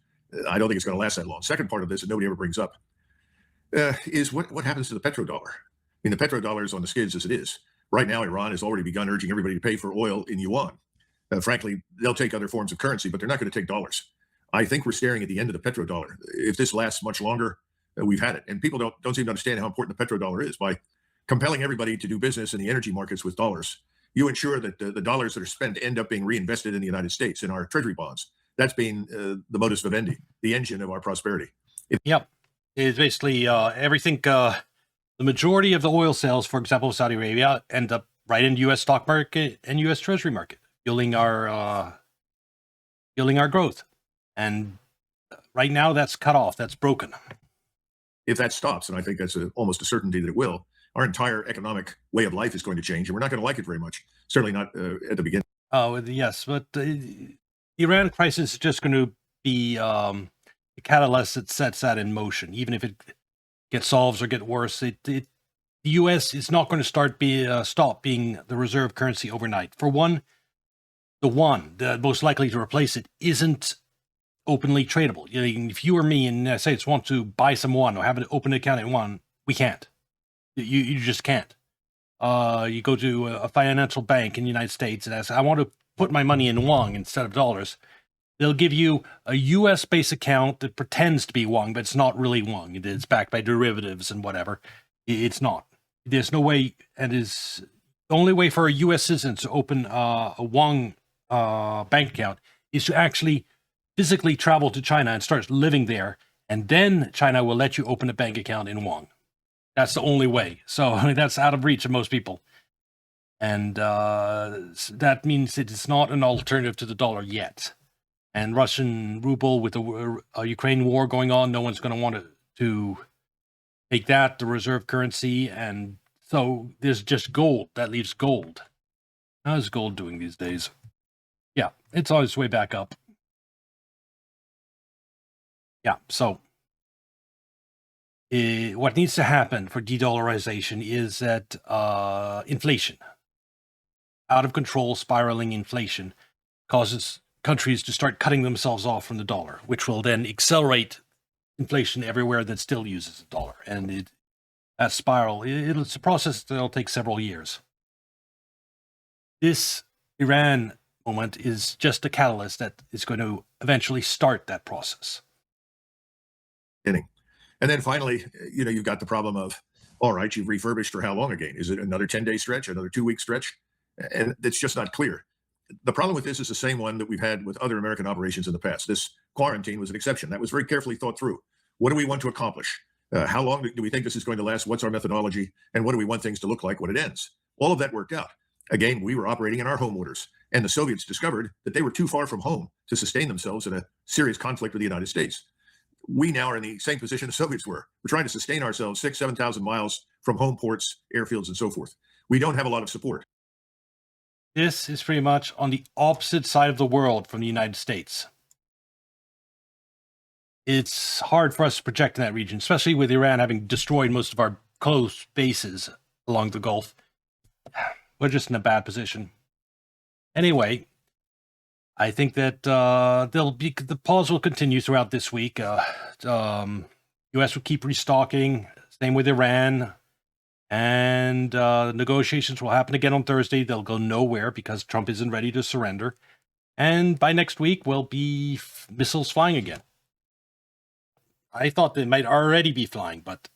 I don't think it's going to last that long. Second part of this that nobody ever brings up is what happens to the petrodollar. I mean, the petrodollar is on the skids as it is. Right now, Iran has already begun urging everybody to pay for oil in yuan. Frankly, they'll take other forms of currency, but they're not going to take dollars. I think we're staring at the end of the petrodollar. If this lasts much longer, we've had it. And people don't seem to understand how important the petrodollar is. By compelling everybody to do business in the energy markets with dollars, you ensure that the dollars that are spent end up being reinvested in the United States in our treasury bonds. That's being the modus vivendi, the engine of our prosperity. It's basically everything. The majority of the oil sales, for example, Saudi Arabia, end up right in the U.S. stock market and U.S. Treasury market, fueling our growth. And right now, that's cut off. That's broken. If that stops, and I think that's almost a certainty that it will, our entire economic way of life is going to change, and we're not going to like it very much. Certainly not at the beginning. Oh, yes, but the Iran crisis is just going to be the catalyst that sets that in motion. Even if it gets solved or get worse, the U.S. is not going to stop being the reserve currency overnight. For one, the yuan, the most likely to replace it, isn't openly tradable. You know, if you or me in the United States want to buy some yuan or have an open account in yuan, we can't. You just can't. You go to a financial bank in the United States and ask, I want to put my money in yuan instead of dollars. They'll give you a US-based account that pretends to be yuan, but it's not really yuan. It's backed by derivatives and whatever. It's not. There's no way, and is the only way for a US citizen to open a yuan bank account is to actually physically travel to China and start living there, and then China will let you open a bank account in yuan. That's the only way. So that's out of reach of most people. And that means it is not an alternative to the dollar yet. And Russian ruble with the Ukraine war going on, no one's going to want to make that the reserve currency. And so there's just gold. That leaves gold. How is gold doing these days? Yeah, it's on its way back up. Yeah, so what needs to happen for de-dollarization is that inflation, out of control, spiraling inflation, causes countries to start cutting themselves off from the dollar, which will then accelerate inflation everywhere that still uses the dollar. And that spiral, it's a process that'll take several years. This Iran moment is just a catalyst that is going to eventually start that process. And then finally, you've got the problem of, all right, you've refurbished for how long again? Is it another 10-day stretch, another 2-week stretch? And it's just not clear. The problem with this is the same one that we've had with other American operations in the past. This quarantine was an exception. That was very carefully thought through. What do we want to accomplish? How long do we think this is going to last? What's our methodology? And what do we want things to look like when it ends? All of that worked out. Again, we were operating in our home waters, and the Soviets discovered that they were too far from home to sustain themselves in a serious conflict with the United States. We now are in the same position the Soviets were. We're trying to sustain ourselves 6,000 to 7,000 miles from home ports, airfields, and so forth. We don't have a lot of support. This is pretty much on the opposite side of the world from the United States. It's hard for us to project in that region, especially with Iran having destroyed most of our close bases along the Gulf. We're just in a bad position. Anyway, I think that the pause will continue throughout this week. U.S. will keep restocking. Same with Iran. And negotiations will happen again on Thursday. They'll go nowhere because Trump isn't ready to surrender. And by next week, will be missiles flying again. I thought they might already be flying, but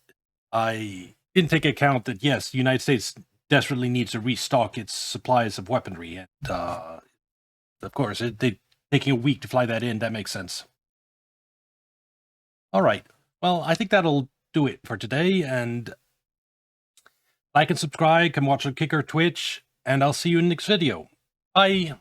I didn't take account that, yes, the United States desperately needs to restock its supplies of weaponry. And, of course, taking a week to fly that in, that makes sense. All right. Well, I think that'll do it for today. And like and subscribe, come watch on Kicker, Twitch, and I'll see you in the next video. Bye.